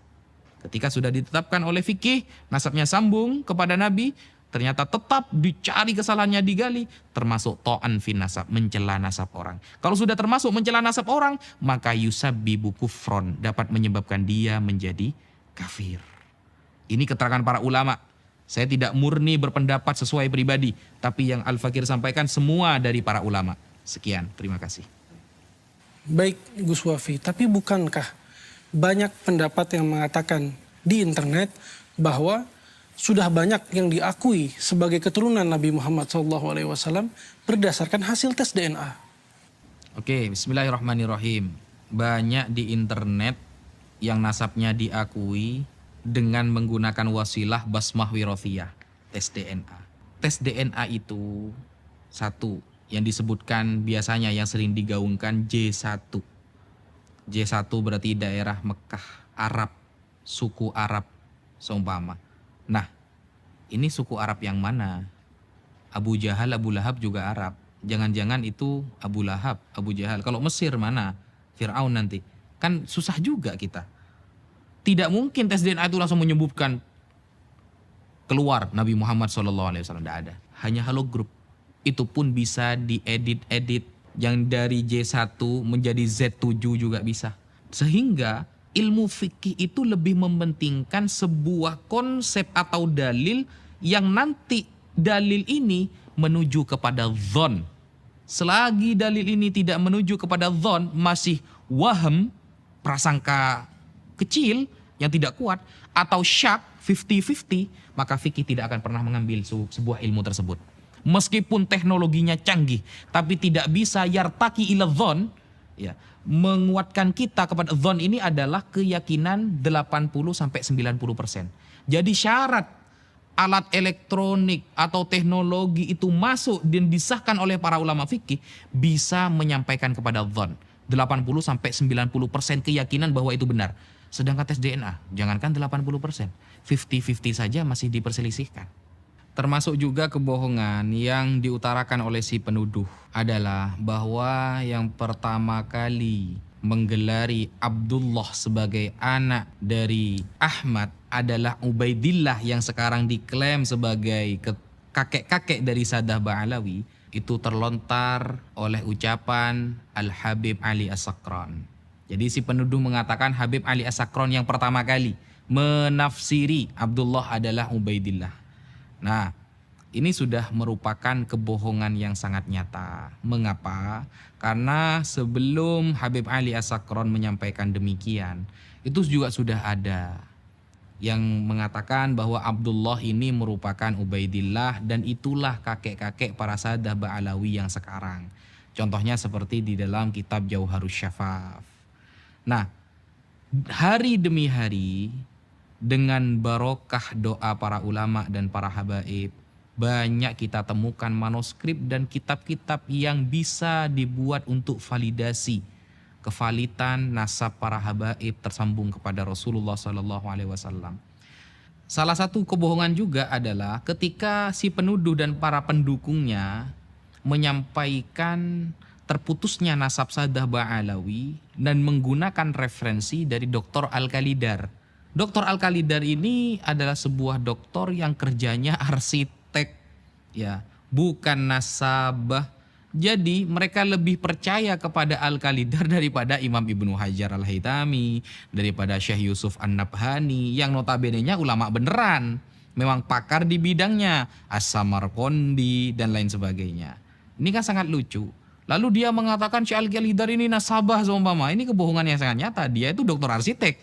Ketika sudah ditetapkan oleh fikih, nasabnya sambung kepada Nabi, ternyata tetap dicari kesalahannya, digali, termasuk ta'an fin nasab, mencela nasab orang. Kalau sudah termasuk mencela nasab orang, maka yusabbibu kufron, dapat menyebabkan dia menjadi kafir. Ini keterangan para ulama. Saya tidak murni berpendapat sesuai pribadi, tapi yang Al-Fakir sampaikan semua dari para ulama. Sekian, terima kasih. Baik Gus Wafi, tapi bukankah banyak pendapat yang mengatakan di internet bahwa sudah banyak yang diakui sebagai keturunan Nabi Muhammad SAW berdasarkan hasil tes DNA? Oke, bismillahirrahmanirrahim. Banyak di internet yang nasabnya diakui dengan menggunakan wasilah basmah wirofiyah, tes DNA. Tes DNA itu satu yang disebutkan biasanya yang sering digaungkan J1. J1 berarti daerah Mekah, Arab, suku Arab seumpama. Nah, ini suku Arab yang mana? Abu Jahal, Abu Lahab juga Arab. Jangan-jangan itu Abu Lahab, Abu Jahal. Kalau Mesir mana? Fir'aun nanti. Kan susah juga kita. Tidak mungkin tes DNA itu langsung menyebutkan keluar Nabi Muhammad SAW. Tidak ada. Hanya hologram. Itu pun bisa diedit-edit. Yang dari J1 menjadi Z7 juga bisa. Sehingga ilmu fikih itu lebih mementingkan sebuah konsep atau dalil yang nanti dalil ini menuju kepada dzon. Selagi dalil ini tidak menuju kepada dzon, masih waham, prasangka kecil yang tidak kuat, atau syak 50-50, maka fikih tidak akan pernah mengambil sebuah ilmu tersebut. Meskipun teknologinya canggih, tapi tidak bisa yartaki ila dzon, ya, menguatkan kita kepada dzon ini adalah keyakinan 80-90%. Jadi syarat alat elektronik atau teknologi itu masuk dan disahkan oleh para ulama fikih bisa menyampaikan kepada dzon. 80-90% keyakinan bahwa itu benar. Sedangkan tes DNA, jangankan 80%, 50-50 saja masih diperselisihkan. Termasuk juga kebohongan yang diutarakan oleh si penuduh adalah bahwa yang pertama kali menggelari Abdullah sebagai anak dari Ahmad adalah Ubaidillah yang sekarang diklaim sebagai kakek-kakek dari Sadah Ba'alawi. Itu terlontar oleh ucapan Al-Habib Ali As-Sakran. Jadi si penuduh mengatakan Habib Ali As-Sakran yang pertama kali menafsiri Abdullah adalah Ubaidillah. Nah, ini sudah merupakan kebohongan yang sangat nyata. Mengapa? Karena sebelum Habib Ali As-Sakran menyampaikan demikian, itu juga sudah ada yang mengatakan bahwa Abdullah ini merupakan Ubaidillah dan itulah kakek-kakek para Sadah Ba'alawi yang sekarang. Contohnya seperti di dalam kitab Jauharus Syafaf. Nah, hari demi hari dengan barokah doa para ulama dan para habaib, banyak kita temukan manuskrip dan kitab-kitab yang bisa dibuat untuk validasi kevalitan nasab para habaib tersambung kepada Rasulullah SAW. Salah satu kebohongan juga adalah ketika si penuduh dan para pendukungnya menyampaikan terputusnya nasab Sadah Ba'alawi dan menggunakan referensi dari Dr. Al-Khalidar. Dr. Al-Khalidar ini adalah sebuah doktor yang kerjanya arsitek, ya, bukan nasabah. Jadi mereka lebih percaya kepada Al-Khalidar daripada Imam Ibnu Hajar Al-Haytami, daripada Syekh Yusuf An-Nabhani yang notabene-nya ulama beneran, memang pakar di bidangnya, As-Samarqandi dan lain sebagainya. Ini kan sangat lucu. Lalu dia mengatakan Syekh Al-Khalidar ini nasabah seumpama. Ini kebohongan yang sangat nyata. Dia itu dokter arsitek.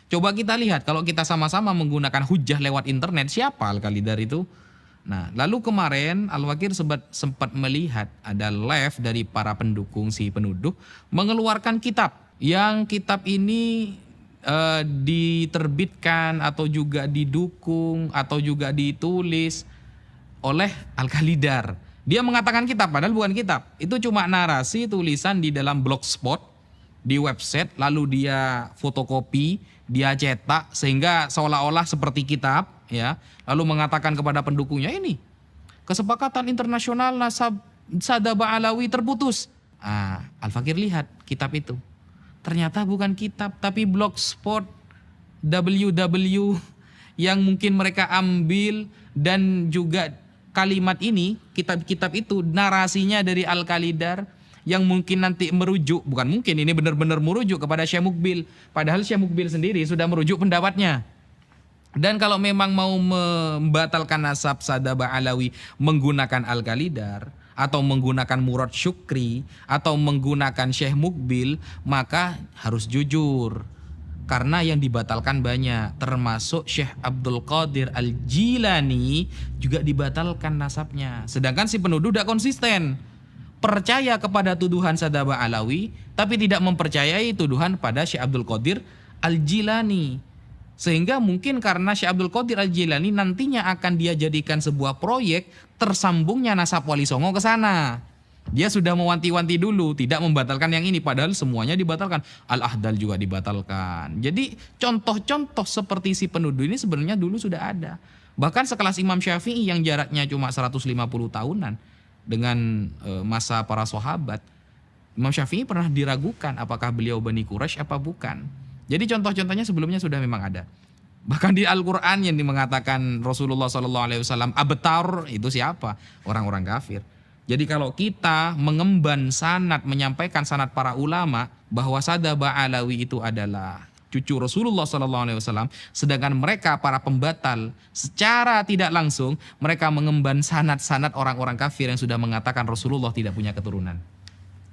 Coba kita lihat kalau kita sama-sama menggunakan hujah lewat internet, siapa Al-Khalidar itu? Nah, lalu kemarin Al-Fakir sempat melihat ada live dari para pendukung si penuduh mengeluarkan kitab. Yang kitab ini diterbitkan atau juga didukung atau juga ditulis oleh Al-Khalidar. Dia mengatakan kitab padahal bukan kitab. Itu cuma narasi tulisan di dalam blogspot, di website, lalu dia fotokopi, dia cetak sehingga seolah-olah seperti kitab, ya. Lalu mengatakan kepada pendukungnya, ini kesepakatan internasional nasab Sadah Ba'alawi terputus. Al-Fakir lihat kitab itu. Ternyata bukan kitab tapi blogspot www yang mungkin mereka ambil, dan juga kalimat ini, kitab-kitab itu narasinya dari Al-Khalidar yang mungkin nanti merujuk, bukan mungkin, ini benar-benar merujuk kepada Syekh Mukbil. Padahal Syekh Mukbil sendiri sudah merujuk pendapatnya. Dan kalau memang mau membatalkan nasab Sadah Ba'alawi menggunakan Al-Khalidar atau menggunakan Murad Syukri atau menggunakan Syekh Mukbil, maka harus jujur. Karena yang dibatalkan banyak, termasuk Syekh Abdul Qadir Al-Jilani juga dibatalkan nasabnya. Sedangkan si penuduh tidak konsisten. Percaya kepada tuduhan Sadah Ba'alawi tapi tidak mempercayai tuduhan pada Syekh Abdul Qadir Al-Jilani. Sehingga mungkin karena Syekh Abdul Qadir Al-Jilani nantinya akan dia jadikan sebuah proyek tersambungnya nasab Wali Songo ke sana. Dia sudah mewanti-wanti dulu tidak membatalkan yang ini, padahal semuanya dibatalkan. Al-Ahdal juga dibatalkan. Jadi contoh-contoh seperti si penuduh ini sebenarnya dulu sudah ada. Bahkan sekelas Imam Syafi'i yang jaraknya cuma 150 tahunan dengan masa para sahabat, Imam Syafi'i pernah diragukan apakah beliau Bani Quraisy apa bukan. Jadi contoh-contohnya sebelumnya sudah memang ada. Bahkan di Al-Quran yang mengatakan Rasulullah SAW abtar, itu siapa? Orang-orang kafir. Jadi kalau kita mengemban sanad, menyampaikan sanad para ulama bahwa Sadah Ba'alawi itu adalah cucu Rasulullah SAW, sedangkan mereka para pembatal secara tidak langsung mereka mengemban sanad-sanad orang-orang kafir yang sudah mengatakan Rasulullah tidak punya keturunan.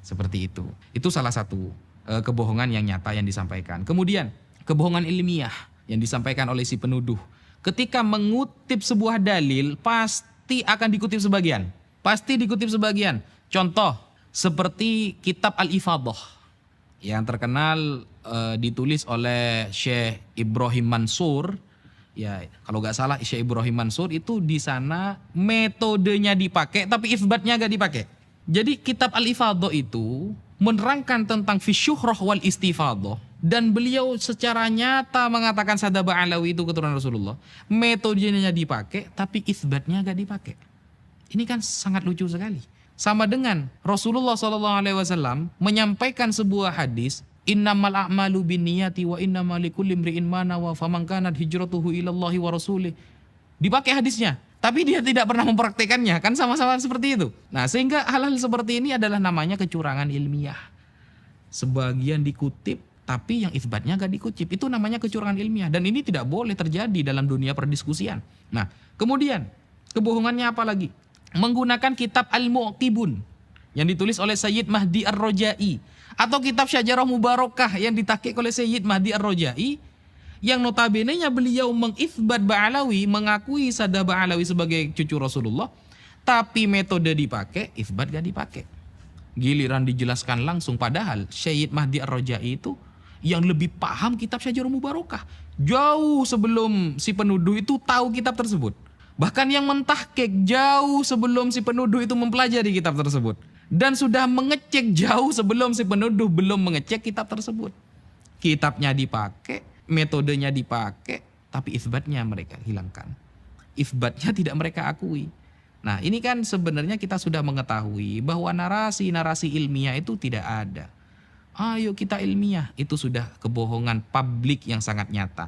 Seperti itu. Itu salah satu kebohongan yang nyata yang disampaikan. Kemudian kebohongan ilmiah yang disampaikan oleh si penuduh. Ketika mengutip sebuah dalil pasti akan dikutip sebagian. Pasti dikutip sebagian. Contoh seperti kitab Al-Ifadah yang terkenal ditulis oleh Syekh Ibrahim Mansur. Ya, kalau nggak salah Syekh Ibrahim Mansur itu di sana metodenya dipakai tapi isbatnya nggak dipakai. Jadi kitab Al-Ifadah itu menerangkan tentang fisyuhrah wal istifadah, dan beliau secara nyata mengatakan Sadah Ba'alawi itu keturunan Rasulullah. Metodenya dipakai tapi isbatnya nggak dipakai. Ini kan sangat lucu sekali. Sama dengan Rasulullah SAW menyampaikan sebuah hadis, innamal a'malu binniyati wa innamal likulli imri'in ma nawa faman kanat hijratuhu ilallahi wa rasulih. Dipakai hadisnya, tapi dia tidak pernah mempraktekannya, kan sama-sama seperti itu. Nah, sehingga hal-hal seperti ini adalah namanya kecurangan ilmiah. Sebagian dikutip tapi yang isbatnya gak dikutip, itu namanya kecurangan ilmiah, dan ini tidak boleh terjadi dalam dunia perdiskusian. Nah, kemudian kebohongannya apa lagi? Menggunakan kitab Al-Mu'qibun yang ditulis oleh Sayyid Mahdi Ar-Rojai atau kitab Syajarah Mubarakah yang ditahqiq oleh Sayyid Mahdi Ar-Rojai, yang notabene-nya beliau mengisbat Ba'alawi, mengakui Sadah Ba'alawi sebagai cucu Rasulullah, tapi metode dipakai, isbat gak dipakai. Giliran dijelaskan langsung, padahal Sayyid Mahdi Ar-Rojai itu yang lebih paham kitab Syajarul Mubarakah. Jauh sebelum si penuduh itu tahu kitab tersebut. Bahkan yang mentahqiq jauh sebelum si penuduh itu mempelajari kitab tersebut. Dan sudah mengecek jauh sebelum si penuduh belum mengecek kitab tersebut. Kitabnya dipakai, metodenya dipakai, tapi isbatnya mereka hilangkan. Isbatnya tidak mereka akui. Nah, ini kan sebenarnya kita sudah mengetahui bahwa narasi-narasi ilmiah itu tidak ada. Ayo kita ilmiah, itu sudah kebohongan publik yang sangat nyata.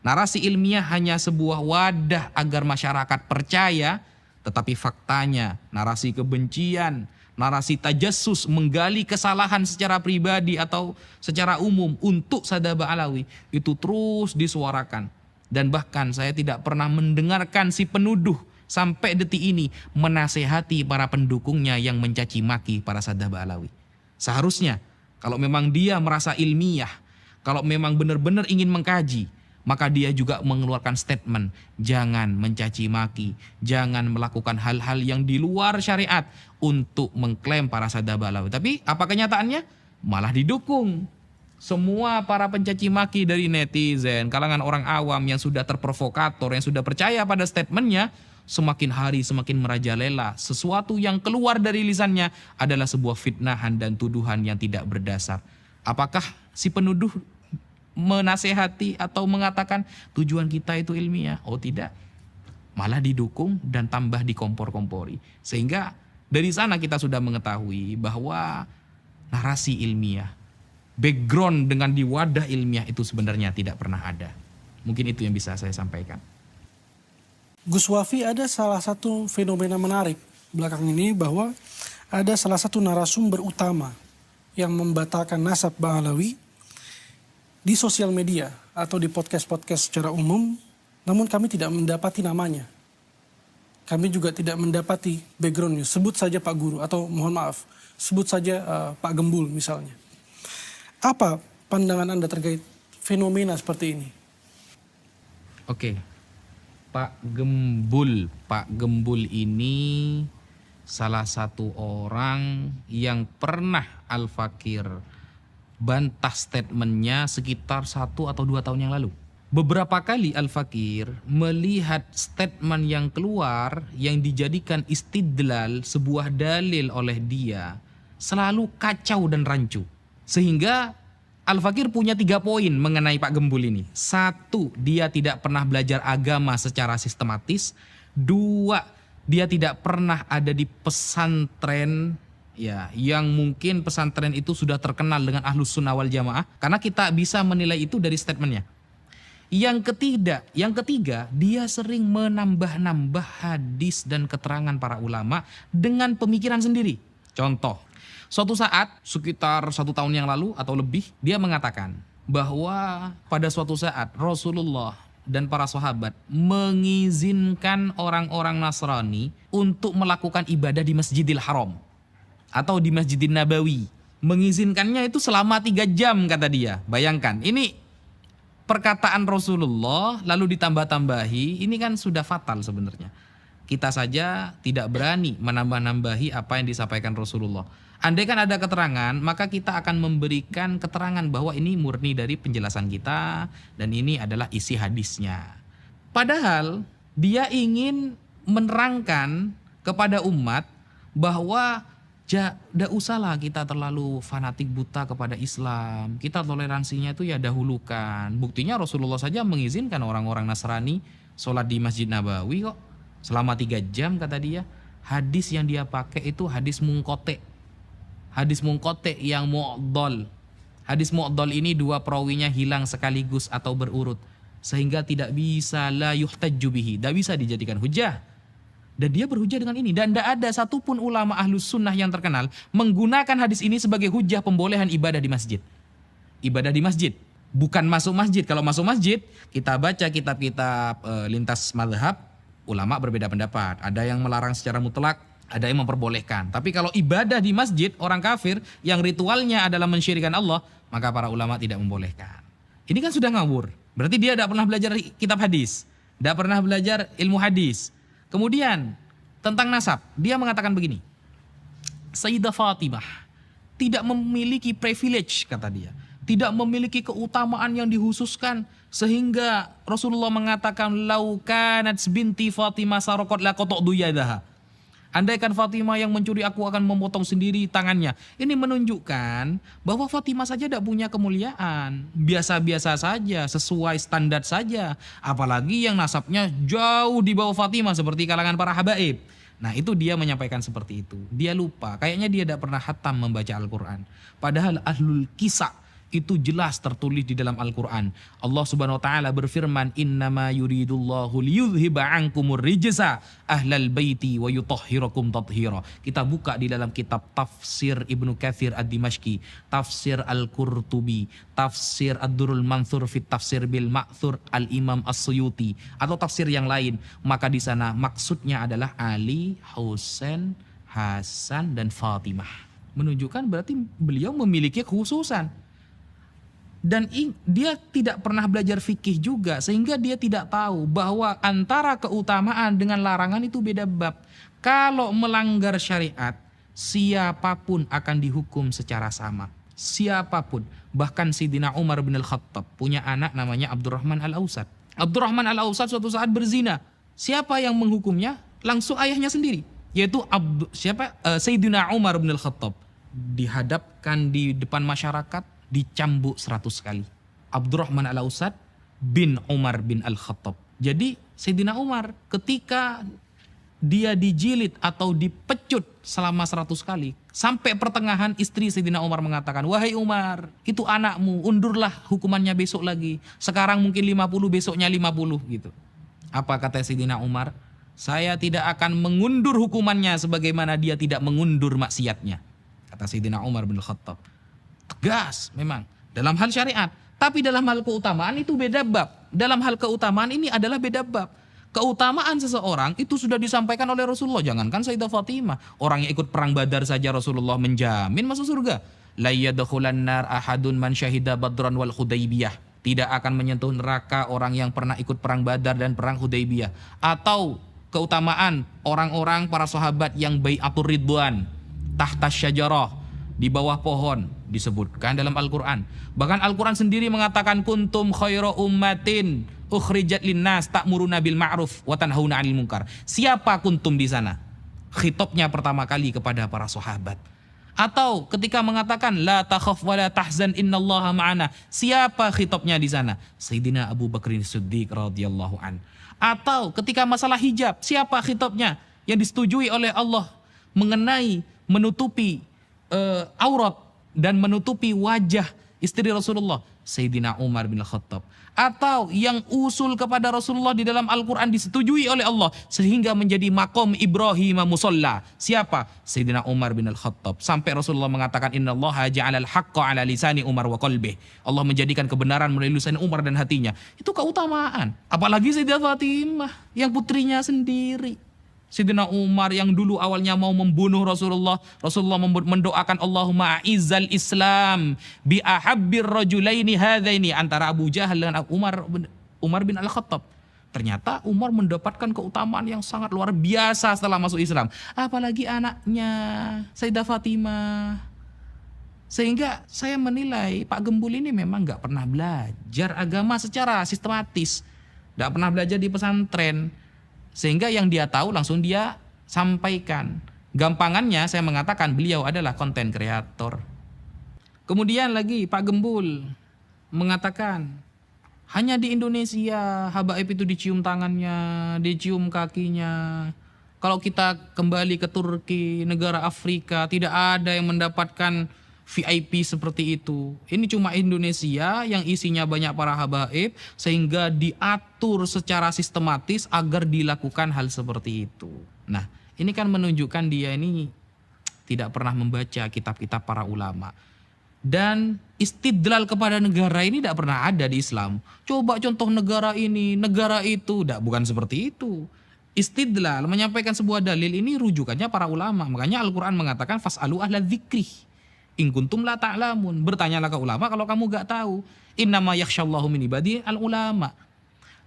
Narasi ilmiah hanya sebuah wadah agar masyarakat percaya, tetapi faktanya narasi kebencian, narasi tajassus, menggali kesalahan secara pribadi atau secara umum untuk Sadaba Alawi itu terus disuarakan. Dan bahkan saya tidak pernah mendengarkan si penuduh sampai detik ini menasehati para pendukungnya yang mencaci maki para Sadaba Alawi. Seharusnya kalau memang dia merasa ilmiah, kalau memang benar-benar ingin mengkaji, maka dia juga mengeluarkan statement, jangan mencaci maki, jangan melakukan hal-hal yang di luar syariat untuk mengklaim para Sadaba Alawi. Tapi apa kenyataannya? Malah didukung. Semua para pencaci maki dari netizen, kalangan orang awam yang sudah terprovokator, yang sudah percaya pada statementnya, semakin hari semakin merajalela. Sesuatu yang keluar dari lisannya adalah sebuah fitnahan dan tuduhan yang tidak berdasar. Apakah si penuduh menasehati atau mengatakan tujuan kita itu ilmiah? Oh tidak. Malah didukung dan tambah dikompor-kompori. Sehingga dari sana kita sudah mengetahui bahwa narasi ilmiah, background dengan di wadah ilmiah itu sebenarnya tidak pernah ada. Mungkin itu yang bisa saya sampaikan. Gus Wafi, ada salah satu fenomena menarik belakang ini bahwa ada salah satu narasumber utama yang membatalkan nasab Ba'alawi di sosial media atau di podcast-podcast secara umum, namun kami tidak mendapati namanya. Kami juga tidak mendapati backgroundnya. Sebut saja Pak Guru atau mohon maaf, sebut saja Pak Gembul misalnya. Apa pandangan Anda terkait fenomena seperti ini? Oke. Pak Gembul ini salah satu orang yang pernah Al-Fakir bantah statementnya sekitar 1 atau 2 tahun yang lalu. Beberapa kali Al-Fakir melihat statement yang keluar yang dijadikan istidlal, sebuah dalil oleh dia, selalu kacau dan rancu. Sehingga Al-Fakir punya 3 poin mengenai Pak Gembul ini. 1, dia tidak pernah belajar agama secara sistematis. 2, dia tidak pernah ada di pesantren ya, yang mungkin pesantren itu sudah terkenal dengan Ahlus Sunnah wal Jamaah. Karena kita bisa menilai itu dari statementnya. Yang ketiga, dia sering menambah-nambah hadis dan keterangan para ulama dengan pemikiran sendiri. Contoh, suatu saat sekitar 1 tahun yang lalu atau lebih, dia mengatakan bahwa pada suatu saat Rasulullah dan para sahabat mengizinkan orang-orang Nasrani untuk melakukan ibadah di Masjidil Haram atau di Masjidil Nabawi. Mengizinkannya itu selama 3 jam kata dia. Bayangkan, ini perkataan Rasulullah lalu ditambah-tambahi, ini kan sudah fatal sebenarnya. Kita saja tidak berani menambah-nambahi apa yang disampaikan Rasulullah. Andai kan ada keterangan, maka kita akan memberikan keterangan bahwa ini murni dari penjelasan kita dan ini adalah isi hadisnya. Padahal dia ingin menerangkan kepada umat bahwa tidak usahlah kita terlalu fanatik buta kepada Islam. Kita toleransinya itu ya dahulukan. Buktinya Rasulullah saja mengizinkan orang-orang Nasrani sholat di Masjid Nabawi kok. Selama 3 jam kata dia. Hadis yang dia pakai itu hadis mungkote. Hadis mungkote yang mu'dol. Hadis mu'dol ini 2 perawinya hilang sekaligus atau berurut. Sehingga tidak bisa la yuhtajju bihi. Tidak bisa dijadikan hujah. Dan dia berhujah dengan ini. Dan tidak ada satupun ulama Ahlus Sunnah yang terkenal menggunakan hadis ini sebagai hujah pembolehan ibadah di masjid. Ibadah di masjid. Bukan masuk masjid. Kalau masuk masjid, kita baca kitab-kitab lintas mazhab, ulama berbeda pendapat. Ada yang melarang secara mutlak, ada yang memperbolehkan. Tapi kalau ibadah di masjid, orang kafir yang ritualnya adalah mensyirikkan Allah, maka para ulama tidak membolehkan. Ini kan sudah ngawur. Berarti dia tidak pernah belajar kitab hadis. Tidak pernah belajar ilmu hadis. Kemudian tentang nasab, dia mengatakan begini. Sayyidah Fatimah tidak memiliki privilege, kata dia. tidak memiliki keutamaan yang dihususkan sehingga Rasulullah mengatakan lau kanat binti Fatimah saraqat laqata'tu yadaha. Andaikan Fatimah yang mencuri, aku akan memotong sendiri tangannya. Ini menunjukkan bahwa Fatimah saja tidak punya kemuliaan. Biasa-biasa saja, sesuai standar saja. Apalagi yang nasabnya jauh di bawah Fatimah seperti kalangan para habaib. Nah itu dia menyampaikan seperti itu. Dia lupa, kayaknya dia tidak pernah khatam membaca Al-Quran. Padahal ahlul kisah itu jelas tertulis di dalam Al-Quran. Allah Subhanahu wa taala berfirman, "Innama yuridullahu liyudhhiba 'ankumur rijsa ahlal baiti wa yutahhirakum tathira." Kita buka di dalam kitab tafsir Ibnu Katsir Ad-Dimashqi, tafsir Al-Qurtubi, tafsir Ad-Durrul Mansur fit Tafsir bil Ma'thur Al-Imam As-Suyuti atau tafsir yang lain. Maka di sana maksudnya adalah Ali, Husain, Hasan dan Fatimah. Menunjukkan berarti beliau memiliki kekhususan. Dan dia tidak pernah belajar fikih juga sehingga dia tidak tahu bahwa antara keutamaan dengan larangan itu beda bab. Kalau melanggar syariat, siapapun akan dihukum secara sama. Siapapun. Bahkan Sayyidina Umar bin Al-Khattab punya anak namanya Abdurrahman Al-Ausad. Abdurrahman Al-Ausad suatu saat berzina. Siapa yang menghukumnya? Langsung ayahnya sendiri. Yaitu Sayyidina Umar bin Al-Khattab. Dihadapkan di depan masyarakat, dicambuk 100 kali. Abdurrahman Al-Ausad bin Umar bin Al-Khattab. Jadi Sayyidina Umar ketika dia dijilid atau dipecut selama 100 kali. Sampai pertengahan istri Sayyidina Umar mengatakan, "Wahai Umar, itu anakmu, undurlah hukumannya besok lagi. Sekarang mungkin 50, besoknya 50." Gitu. Apa kata Sayyidina Umar? "Saya tidak akan mengundur hukumannya sebagaimana dia tidak mengundur maksiatnya." Kata Sayyidina Umar bin Al-Khattab. Tegas memang dalam hal syariat, tapi dalam hal keutamaan itu beda bab. Dalam hal keutamaan ini adalah beda bab. Keutamaan seseorang itu sudah disampaikan oleh Rasulullah. Jangankan Sayyidah Fatimah, orang yang ikut perang Badar saja Rasulullah menjamin masuk surga. La yadkhulan nar ahadun man syahida badran wal Hudaybiyah. Tidak akan menyentuh neraka orang yang pernah ikut perang Badar dan perang Hudaybiyah. Atau keutamaan orang-orang para sahabat yang bai'atur ridwan tahta syajarah, di bawah pohon, disebutkan dalam Al-Quran. Bahkan Al-Quran sendiri mengatakan kuntum khairu ummatin ukhrijat linnas ta'muruna bil ma'ruf wa tanhauna 'anil munkar. Siapa kuntum di sana? Khitabnya pertama kali kepada para sahabat. Atau ketika mengatakan la takhaf wa la tahzan innallaha ma'ana. Siapa khitabnya di sana? Sayyidina Abu Bakrin Siddiq radhiyallahu an. Atau ketika masalah hijab, siapa khitabnya yang disetujui oleh Allah mengenai menutupi aurat dan menutupi wajah istri Rasulullah? Sayyidina Umar bin Khattab. Atau yang usul kepada Rasulullah di dalam Al-Quran disetujui oleh Allah sehingga menjadi maqam Ibrahim musalla. Siapa? Sayyidina Umar bin Al-Khattab. Sampai Rasulullah mengatakan innallaha ja'alal haqqa ala lisani Umar wa qalbih. Allah menjadikan kebenaran melalui lisan Umar dan hatinya. Itu keutamaan. Apalagi Sayyidah Fatimah yang putrinya sendiri. Sayyidina Umar yang dulu awalnya mau membunuh Rasulullah. Rasulullah mendoakan Allahumma a'izzal Islam bi ahabbir rajulaini hadaini, antara Abu Jahal dengan Umar bin Al-Khattab. Ternyata Umar mendapatkan keutamaan yang sangat luar biasa setelah masuk Islam. Apalagi anaknya Sayyidah Fatimah. Sehingga saya menilai Pak Gembul ini memang gak pernah belajar agama secara sistematis. Gak pernah belajar di pesantren. Sehingga yang dia tahu langsung dia sampaikan. Gampangannya saya mengatakan beliau adalah konten kreator. Kemudian lagi Pak Gembul mengatakan hanya di Indonesia habaib itu dicium tangannya, dicium kakinya. Kalau kita kembali ke Turki, negara Afrika, tidak ada yang mendapatkan VIP seperti itu. Ini cuma Indonesia yang isinya banyak para habaib sehingga diatur secara sistematis agar dilakukan hal seperti itu. Nah, ini kan menunjukkan dia ini tidak pernah membaca kitab-kitab para ulama. Dan istidlal kepada negara ini tidak pernah ada di Islam. Coba contoh negara ini, negara itu, bukan seperti itu. Istidlal, menyampaikan sebuah dalil ini rujukannya para ulama. Makanya Al-Quran mengatakan fas'alu ahla dzikrih in kuntum la ta'lamun. Bertanyalah ke ulama kalau kamu gak tahu. Innama yakhsyallahu min ibadi al-ulama.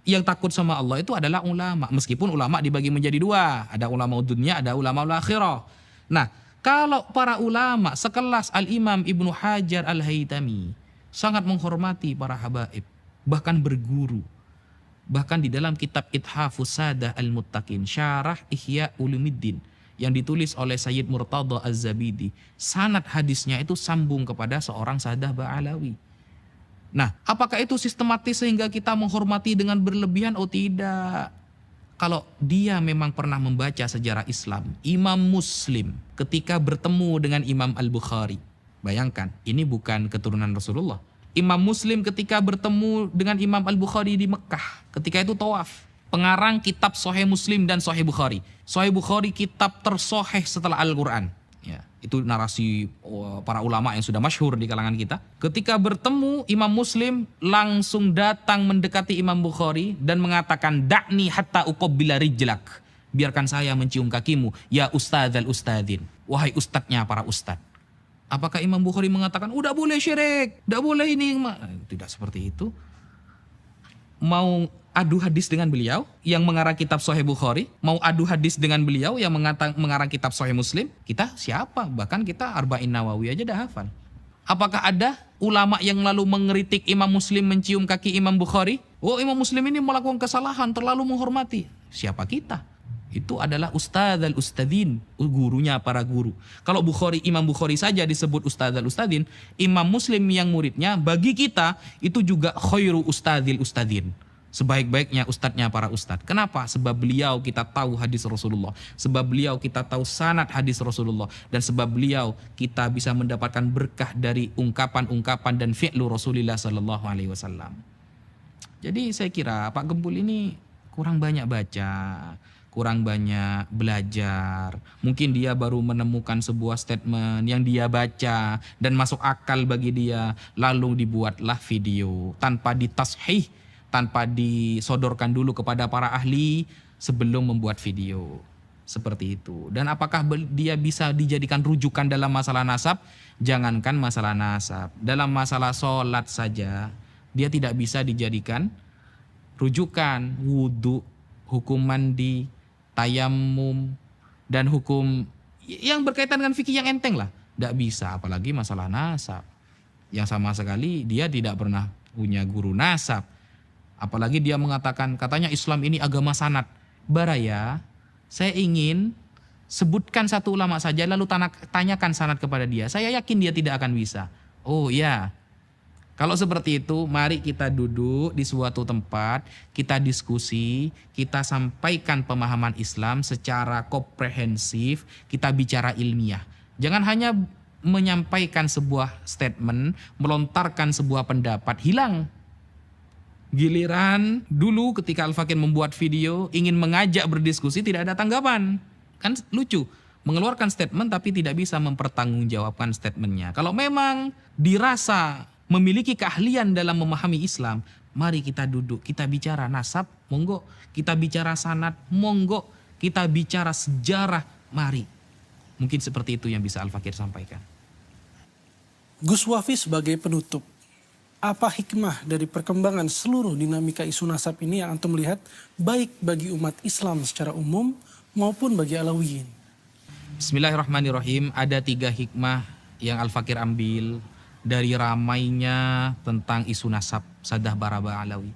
Yang takut sama Allah itu adalah ulama. Meskipun ulama dibagi menjadi dua. Ada ulama dunia, ada ulama akhirah. Nah, kalau para ulama sekelas Al-Imam Ibnu Hajar Al-Haytami, sangat menghormati para habaib, bahkan berguru. Bahkan di dalam kitab Ithafus Sadah Al-Muttaqin, Syarah Ihya Ulumuddin, yang ditulis oleh Sayyid Murtada Az-Zabidi, sanad hadisnya itu sambung kepada seorang Sadah Ba'alawi. Nah, apakah itu sistematis sehingga kita menghormati dengan berlebihan? Oh tidak. Kalau dia memang pernah membaca sejarah Islam, Imam Muslim ketika bertemu dengan Imam Al-Bukhari, bayangkan, ini bukan keturunan Rasulullah. Imam Muslim ketika bertemu dengan Imam Al-Bukhari di Mekah, ketika itu tawaf. Pengarang kitab Sahih Muslim dan Sahih Bukhari. Sahih Bukhari kitab tersoheh setelah Al-Quran. Ya, itu narasi para ulama yang sudah masyhur di kalangan kita. Ketika bertemu Imam Muslim langsung datang mendekati Imam Bukhari dan mengatakan, "Da'ni hatta uqabbila rijlak." Biarkan saya mencium kakimu, ya ustadzal ustadzin. Wahai ustadznya para ustadz. Apakah Imam Bukhari mengatakan, udah boleh syirik, udah boleh ini? Tidak seperti itu. Mau adu hadis dengan beliau yang mengarang kitab Sahih Bukhari, mau adu hadis dengan beliau yang mengarang kitab Sahih Muslim, kita siapa? Bahkan kita Arba'in Nawawi aja dah hafal. Apakah ada ulama yang lalu mengeritik Imam Muslim mencium kaki Imam Bukhari? Oh, Imam Muslim ini melakukan kesalahan, terlalu menghormati. Siapa kita? Itu adalah ustadzal ustadzin, gurunya para guru. Kalau Imam Bukhari saja disebut ustadzal ustadzin, Imam Muslim yang muridnya bagi kita itu juga khairu ustadzil ustadzin. Sebaik-baiknya ustadznya para ustadz. Kenapa? Sebab beliau kita tahu hadis Rasulullah. Sebab beliau kita tahu sanad hadis Rasulullah. Dan sebab beliau kita bisa mendapatkan berkah dari ungkapan-ungkapan dan fi'lu Rasulullah sallallahu alaihi wasallam. Jadi saya kira Pak Gembul ini kurang banyak baca, kurang banyak belajar. Mungkin dia baru menemukan sebuah statement yang dia baca dan masuk akal bagi dia. Lalu dibuatlah video tanpa ditashih, tanpa disodorkan dulu kepada para ahli sebelum membuat video. Seperti itu. Dan apakah dia bisa dijadikan rujukan dalam masalah nasab? Jangankan masalah nasab. Dalam masalah sholat saja, dia tidak bisa dijadikan rujukan. Wudhu, hukum mandi, tayamum, dan hukum yang berkaitan dengan fikih yang enteng lah. Tidak bisa, apalagi masalah nasab. Yang sama sekali dia tidak pernah punya guru nasab. Apalagi dia mengatakan, katanya Islam ini agama sanad. Baraya, saya ingin sebutkan satu ulama saja lalu tanyakan sanad kepada dia. Saya yakin dia tidak akan bisa. Oh ya, kalau seperti itu mari kita duduk di suatu tempat, kita diskusi, kita sampaikan pemahaman Islam secara komprehensif, kita bicara ilmiah. Jangan hanya menyampaikan sebuah statement, melontarkan sebuah pendapat, hilang. Giliran dulu ketika Al-Fakir membuat video ingin mengajak berdiskusi tidak ada tanggapan. Kan lucu, mengeluarkan statement tapi tidak bisa mempertanggungjawabkan statementnya. Kalau memang dirasa memiliki keahlian dalam memahami Islam, mari kita duduk, kita bicara nasab, monggo. Kita bicara sanad, monggo. Kita bicara sejarah, mari. Mungkin seperti itu yang bisa Al-Fakir sampaikan. Gus Wafi sebagai penutup, apa hikmah dari perkembangan seluruh dinamika isu nasab ini yang antum lihat baik bagi umat Islam secara umum maupun bagi Alawiyin? Bismillahirrahmanirrahim. Ada 3 hikmah yang Al-Fakir ambil dari ramainya tentang isu nasab Sadah Baraba Alawi.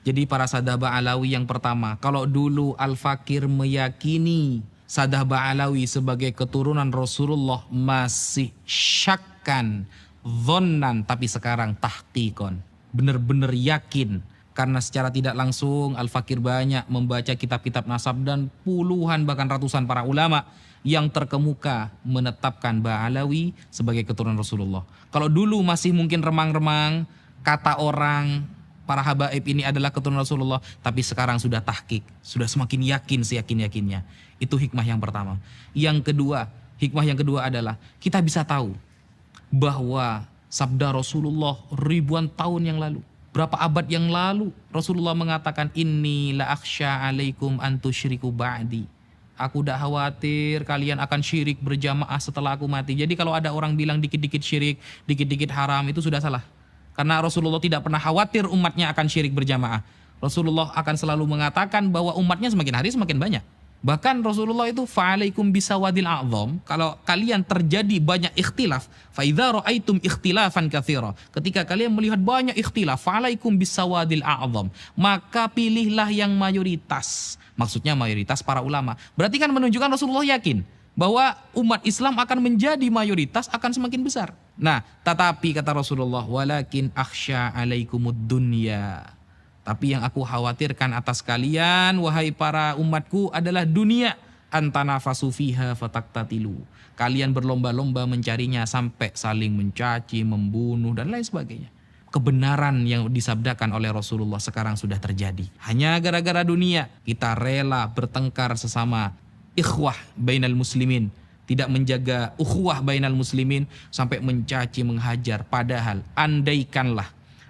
Jadi para Sadah Ba'alawi yang pertama, kalau dulu Al-Fakir meyakini Sadah Ba'alawi sebagai keturunan Rasulullah masih syakkan, dhannan, tapi sekarang tahqiqon, benar-benar yakin. Karena secara tidak langsung Al-Fakir banyak membaca kitab-kitab nasab dan puluhan bahkan ratusan para ulama yang terkemuka menetapkan Ba'alawi sebagai keturunan Rasulullah. Kalau dulu masih mungkin remang-remang, kata orang para habaib ini adalah keturunan Rasulullah, tapi sekarang sudah tahqiq, sudah semakin yakin seyakin-yakinnya. Itu hikmah yang pertama. Hikmah yang kedua adalah kita bisa tahu bahwa sabda Rasulullah ribuan tahun yang lalu, berapa abad yang lalu, Rasulullah mengatakan, inni la akhsha alaikum an tusyriku ba'di. Aku tidak khawatir kalian akan syirik berjamaah setelah aku mati. Jadi kalau ada orang bilang dikit-dikit syirik, dikit-dikit haram, itu sudah salah. Karena Rasulullah tidak pernah khawatir umatnya akan syirik berjamaah. Rasulullah akan selalu mengatakan bahwa umatnya semakin hari semakin banyak. Bahkan Rasulullah itu fa'alaikum bisawadil a'zam, kalau kalian terjadi banyak ikhtilaf, fa idza ra'aitum ikhtilafan katsira, ketika kalian melihat banyak ikhtilaf, fa'alaikum bisawadil a'zam, maka pilihlah yang mayoritas. Maksudnya mayoritas para ulama. Berarti kan menunjukkan Rasulullah yakin bahwa umat Islam akan menjadi mayoritas, akan semakin besar. Nah, tetapi kata Rasulullah, walakin akhsya alaikumud dunya. Tapi yang aku khawatirkan atas kalian, wahai para umatku, adalah dunia. Antanafasu fiha fataktatilu. Kalian berlomba-lomba mencarinya sampai saling mencaci, membunuh, dan lain sebagainya. Kebenaran yang disabdakan oleh Rasulullah sekarang sudah terjadi. Hanya gara-gara dunia, kita rela bertengkar sesama ikhwah bainal muslimin. Tidak menjaga ukhuwah bainal muslimin sampai mencaci, menghajar. Padahal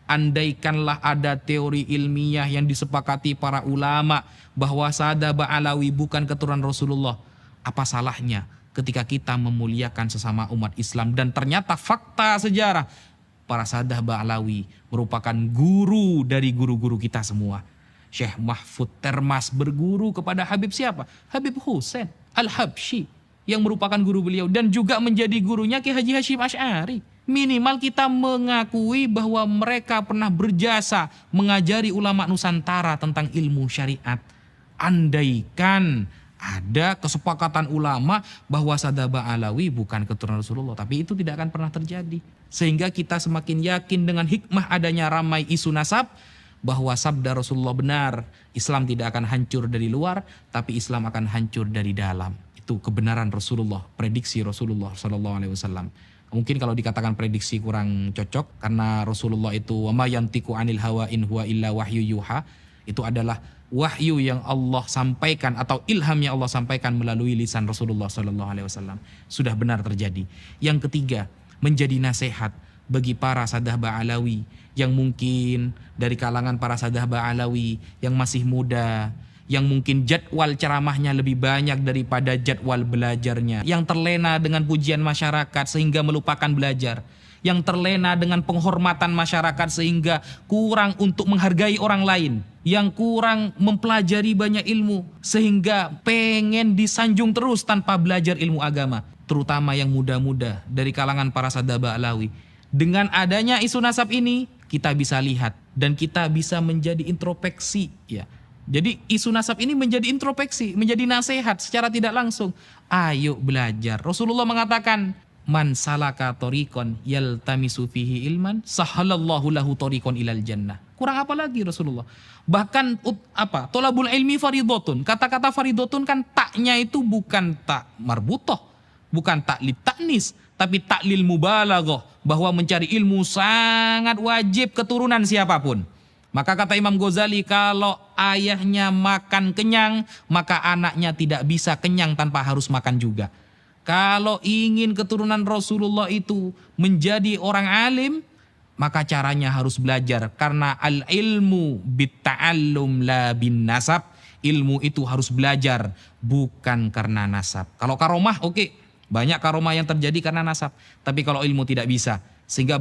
andaikanlah ada teori ilmiah yang disepakati para ulama bahwa Sadah Ba'alawi bukan keturunan Rasulullah. Apa salahnya ketika kita memuliakan sesama umat Islam dan ternyata fakta sejarah para Sadah Ba'alawi merupakan guru dari guru-guru kita semua. Syekh Mahfud Termas berguru kepada Habib siapa? Habib Husain Al-Habsyi yang merupakan guru beliau dan juga menjadi gurunya Ki Haji Hasyim Asy'ari. Minimal kita mengakui bahwa mereka pernah berjasa mengajari ulama Nusantara tentang ilmu syariat. Andaikan ada kesepakatan ulama bahwa Sadah Ba'alawi bukan keturunan Rasulullah, tapi itu tidak akan pernah terjadi. Sehingga kita semakin yakin dengan hikmah adanya ramai isu nasab bahwa sabda Rasulullah benar. Islam tidak akan hancur dari luar, tapi Islam akan hancur dari dalam. Itu kebenaran Rasulullah, prediksi Rasulullah SAW. Mungkin kalau dikatakan prediksi kurang cocok karena Rasulullah itu wa ma yantiqu anil hawa in huwa illa wahyu yuha, itu adalah wahyu yang Allah sampaikan atau ilham yang Allah sampaikan melalui lisan Rasulullah SAW. Sudah benar terjadi. Yang ketiga, menjadi nasihat bagi para Sadah Ba'alawi yang mungkin dari kalangan para Sadah Ba'alawi yang masih muda, yang mungkin jadwal ceramahnya lebih banyak daripada jadwal belajarnya, yang terlena dengan pujian masyarakat sehingga melupakan belajar, yang terlena dengan penghormatan masyarakat sehingga kurang untuk menghargai orang lain, yang kurang mempelajari banyak ilmu sehingga pengen disanjung terus tanpa belajar ilmu agama, terutama yang muda-muda dari kalangan para Sadah Ba'alawi. Dengan adanya isu nasab ini kita bisa lihat dan kita bisa menjadi introspeksi, ya. Jadi isu nasab ini menjadi introspeksi, menjadi nasihat secara tidak langsung. Ayo belajar. Rasulullah mengatakan, man salaka tariqan yaltamisu fihi ilman, sahalallahu lahu tariqan ilal jannah. Kurang apa lagi Rasulullah? Bahkan tolabul ilmi faridotun. Kata-kata faridotun kan taknya itu bukan tak marbutoh, bukan tak li taknis, tapi tak lil mubalaghah, bahwa mencari ilmu sangat wajib keturunan siapapun. Maka kata Imam Ghazali, kalau ayahnya makan kenyang, maka anaknya tidak bisa kenyang tanpa harus makan juga. Kalau ingin keturunan Rasulullah itu menjadi orang alim, maka caranya harus belajar. Karena al-ilmu bitta'allum la bin nasab. Ilmu itu harus belajar, bukan karena nasab. Kalau karomah, oke. Banyak karomah yang terjadi karena nasab. Tapi kalau ilmu tidak bisa. Sehingga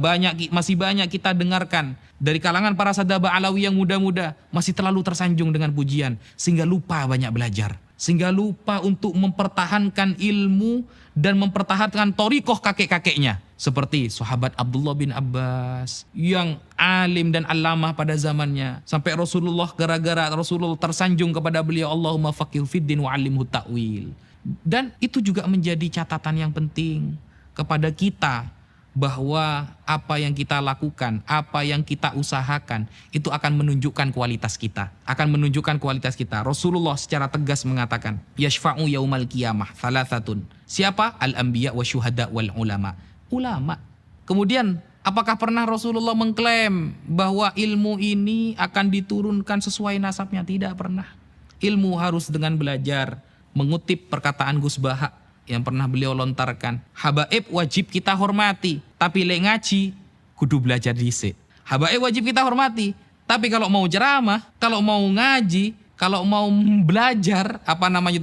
masih banyak kita dengarkan dari kalangan para Sadah Ba'alawi yang muda-muda masih terlalu tersanjung dengan pujian sehingga lupa banyak belajar, sehingga lupa untuk mempertahankan ilmu dan mempertahankan thariqah kakek-kakeknya, seperti sahabat Abdullah bin Abbas yang alim dan allamah pada zamannya, sampai Rasulullah gara-gara Rasulullah tersanjung kepada beliau, Allahumma faqihu fiddin wa 'allimhu ta'wil. Dan itu juga menjadi catatan yang penting kepada kita, bahwa apa yang kita lakukan, apa yang kita usahakan, itu akan menunjukkan kualitas kita. Akan menunjukkan kualitas kita. Rasulullah secara tegas mengatakan, yashfa'u yaumal qiyamah thalathatun. Siapa? Al-anbiya wa syuhada wal ulama. Ulama. Kemudian, apakah pernah Rasulullah mengklaim bahwa ilmu ini akan diturunkan sesuai nasabnya? Tidak pernah. Ilmu harus dengan belajar. Mengutip perkataan Gus Baha yang pernah beliau lontarkan, habaib wajib kita hormati, tapi lek ngaji kudu belajar dhisik. Habaib wajib kita hormati, tapi kalau mau ceramah, kalau mau ngaji, kalau mau belajar,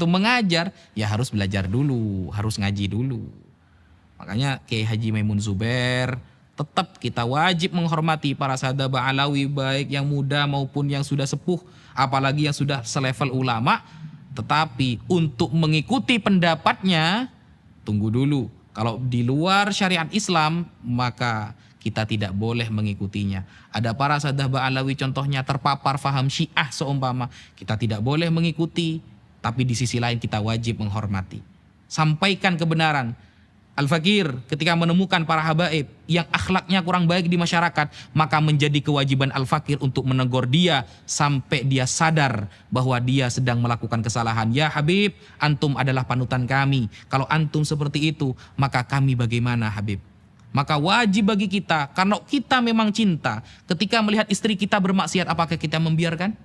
mengajar, ya harus belajar dulu, harus ngaji dulu. Makanya Kiai Haji Maimun Zubair, tetap kita wajib menghormati para Sadah Ba'alawi, baik yang muda maupun yang sudah sepuh, apalagi yang sudah selevel ulama. Tetapi untuk mengikuti pendapatnya, tunggu dulu. Kalau di luar syariat Islam, maka kita tidak boleh mengikutinya. Ada para sadah Ba'alawi contohnya terpapar faham Syiah seumpama. Kita tidak boleh mengikuti, tapi di sisi lain kita wajib menghormati. Sampaikan kebenaran. Al-Fakir ketika menemukan para habaib yang akhlaknya kurang baik di masyarakat, maka menjadi kewajiban Al-Fakir untuk menegur dia sampai dia sadar bahwa dia sedang melakukan kesalahan. Ya Habib, antum adalah panutan kami. Kalau antum seperti itu, maka kami bagaimana Habib? Maka wajib bagi kita, karena kita memang cinta, ketika melihat istri kita bermaksiat, apakah kita membiarkan?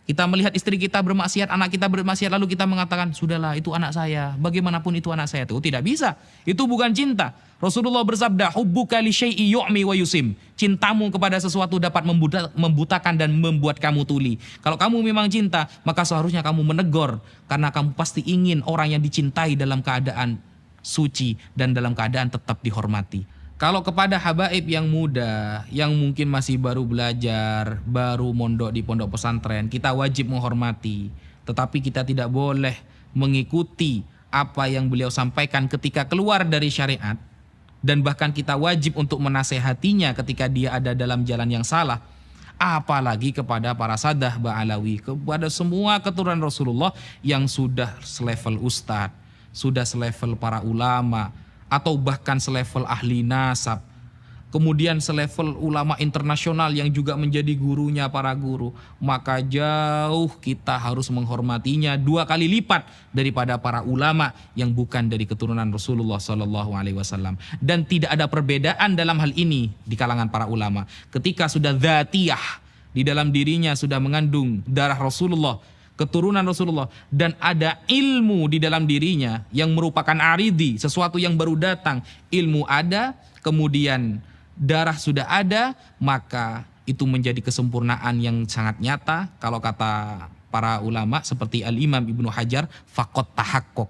Kita melihat istri kita bermaksiat, anak kita bermaksiat, lalu kita mengatakan, sudahlah itu anak saya, bagaimanapun itu anak saya. Itu tidak bisa, itu bukan cinta. Rasulullah bersabda, hubbuka li syai'i yu'mi wa yusim. Cintamu kepada sesuatu dapat membutakan dan membuat kamu tuli. Kalau kamu memang cinta, maka seharusnya kamu menegur, karena kamu pasti ingin orang yang dicintai dalam keadaan suci dan dalam keadaan tetap dihormati. Kalau kepada habaib yang muda, yang mungkin masih baru belajar, baru mondok di pondok pesantren, kita wajib menghormati. Tetapi kita tidak boleh mengikuti apa yang beliau sampaikan ketika keluar dari syariat. Dan bahkan kita wajib untuk menasehatinya ketika dia ada dalam jalan yang salah. Apalagi kepada para sadah Ba'alawi, kepada semua keturunan Rasulullah yang sudah selevel ustadz, sudah selevel para ulama, atau bahkan selevel ahli nasab, kemudian selevel ulama internasional yang juga menjadi gurunya para guru, maka jauh kita harus menghormatinya 2 kali lipat daripada para ulama yang bukan dari keturunan Rasulullah SAW. Dan tidak ada perbedaan dalam hal ini di kalangan para ulama. Ketika sudah dzatiyah, di dalam dirinya sudah mengandung darah Rasulullah, keturunan Rasulullah, dan ada ilmu di dalam dirinya yang merupakan aridi, sesuatu yang baru datang, ilmu ada, kemudian darah sudah ada, maka itu menjadi kesempurnaan yang sangat nyata. Kalau kata para ulama seperti Al-Imam Ibnu Hajar, faqad tahaqqaq,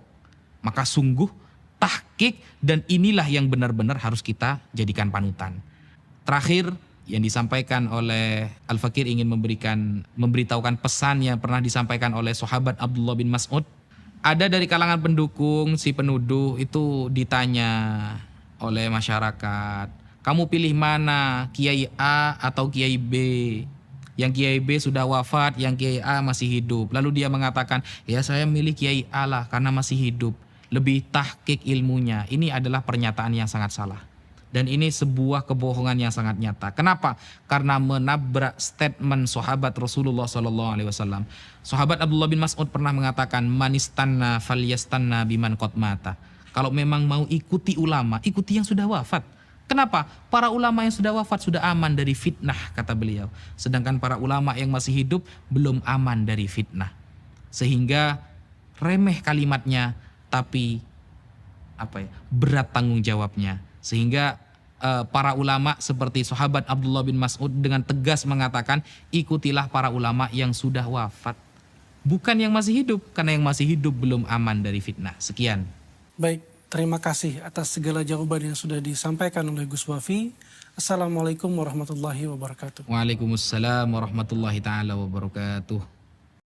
maka sungguh tahqiq, dan inilah yang benar-benar harus kita jadikan panutan. Terakhir, yang disampaikan oleh Al-Fakir ingin memberitahukan pesan yang pernah disampaikan oleh sahabat Abdullah bin Mas'ud. Ada dari kalangan pendukung, si penuduh itu ditanya oleh masyarakat, kamu pilih mana, Kiai A atau Kiai B? Yang Kiai B sudah wafat, yang Kiai A masih hidup. Lalu dia mengatakan, ya saya milih Kiai A lah karena masih hidup, lebih tahqiq ilmunya. Ini adalah pernyataan yang sangat salah. Dan ini sebuah kebohongan yang sangat nyata. Kenapa? Karena menabrak statement sahabat Rasulullah SAW. Sahabat Abdullah bin Mas'ud pernah mengatakan, manistanna falyastanna biman qad mata. Kalau memang mau ikuti ulama, ikuti yang sudah wafat. Kenapa? Para ulama yang sudah wafat sudah aman dari fitnah, kata beliau. Sedangkan para ulama yang masih hidup belum aman dari fitnah. Sehingga remeh kalimatnya, tapi berat tanggung jawabnya. Sehingga para ulama seperti sahabat Abdullah bin Mas'ud dengan tegas mengatakan, ikutilah para ulama yang sudah wafat, bukan yang masih hidup, karena yang masih hidup belum aman dari fitnah. Sekian. Baik, terima kasih atas segala jawaban yang sudah disampaikan oleh Gus Wafi. Assalamualaikum warahmatullahi wabarakatuh. Waalaikumsalam warahmatullahi taala wabarakatuh.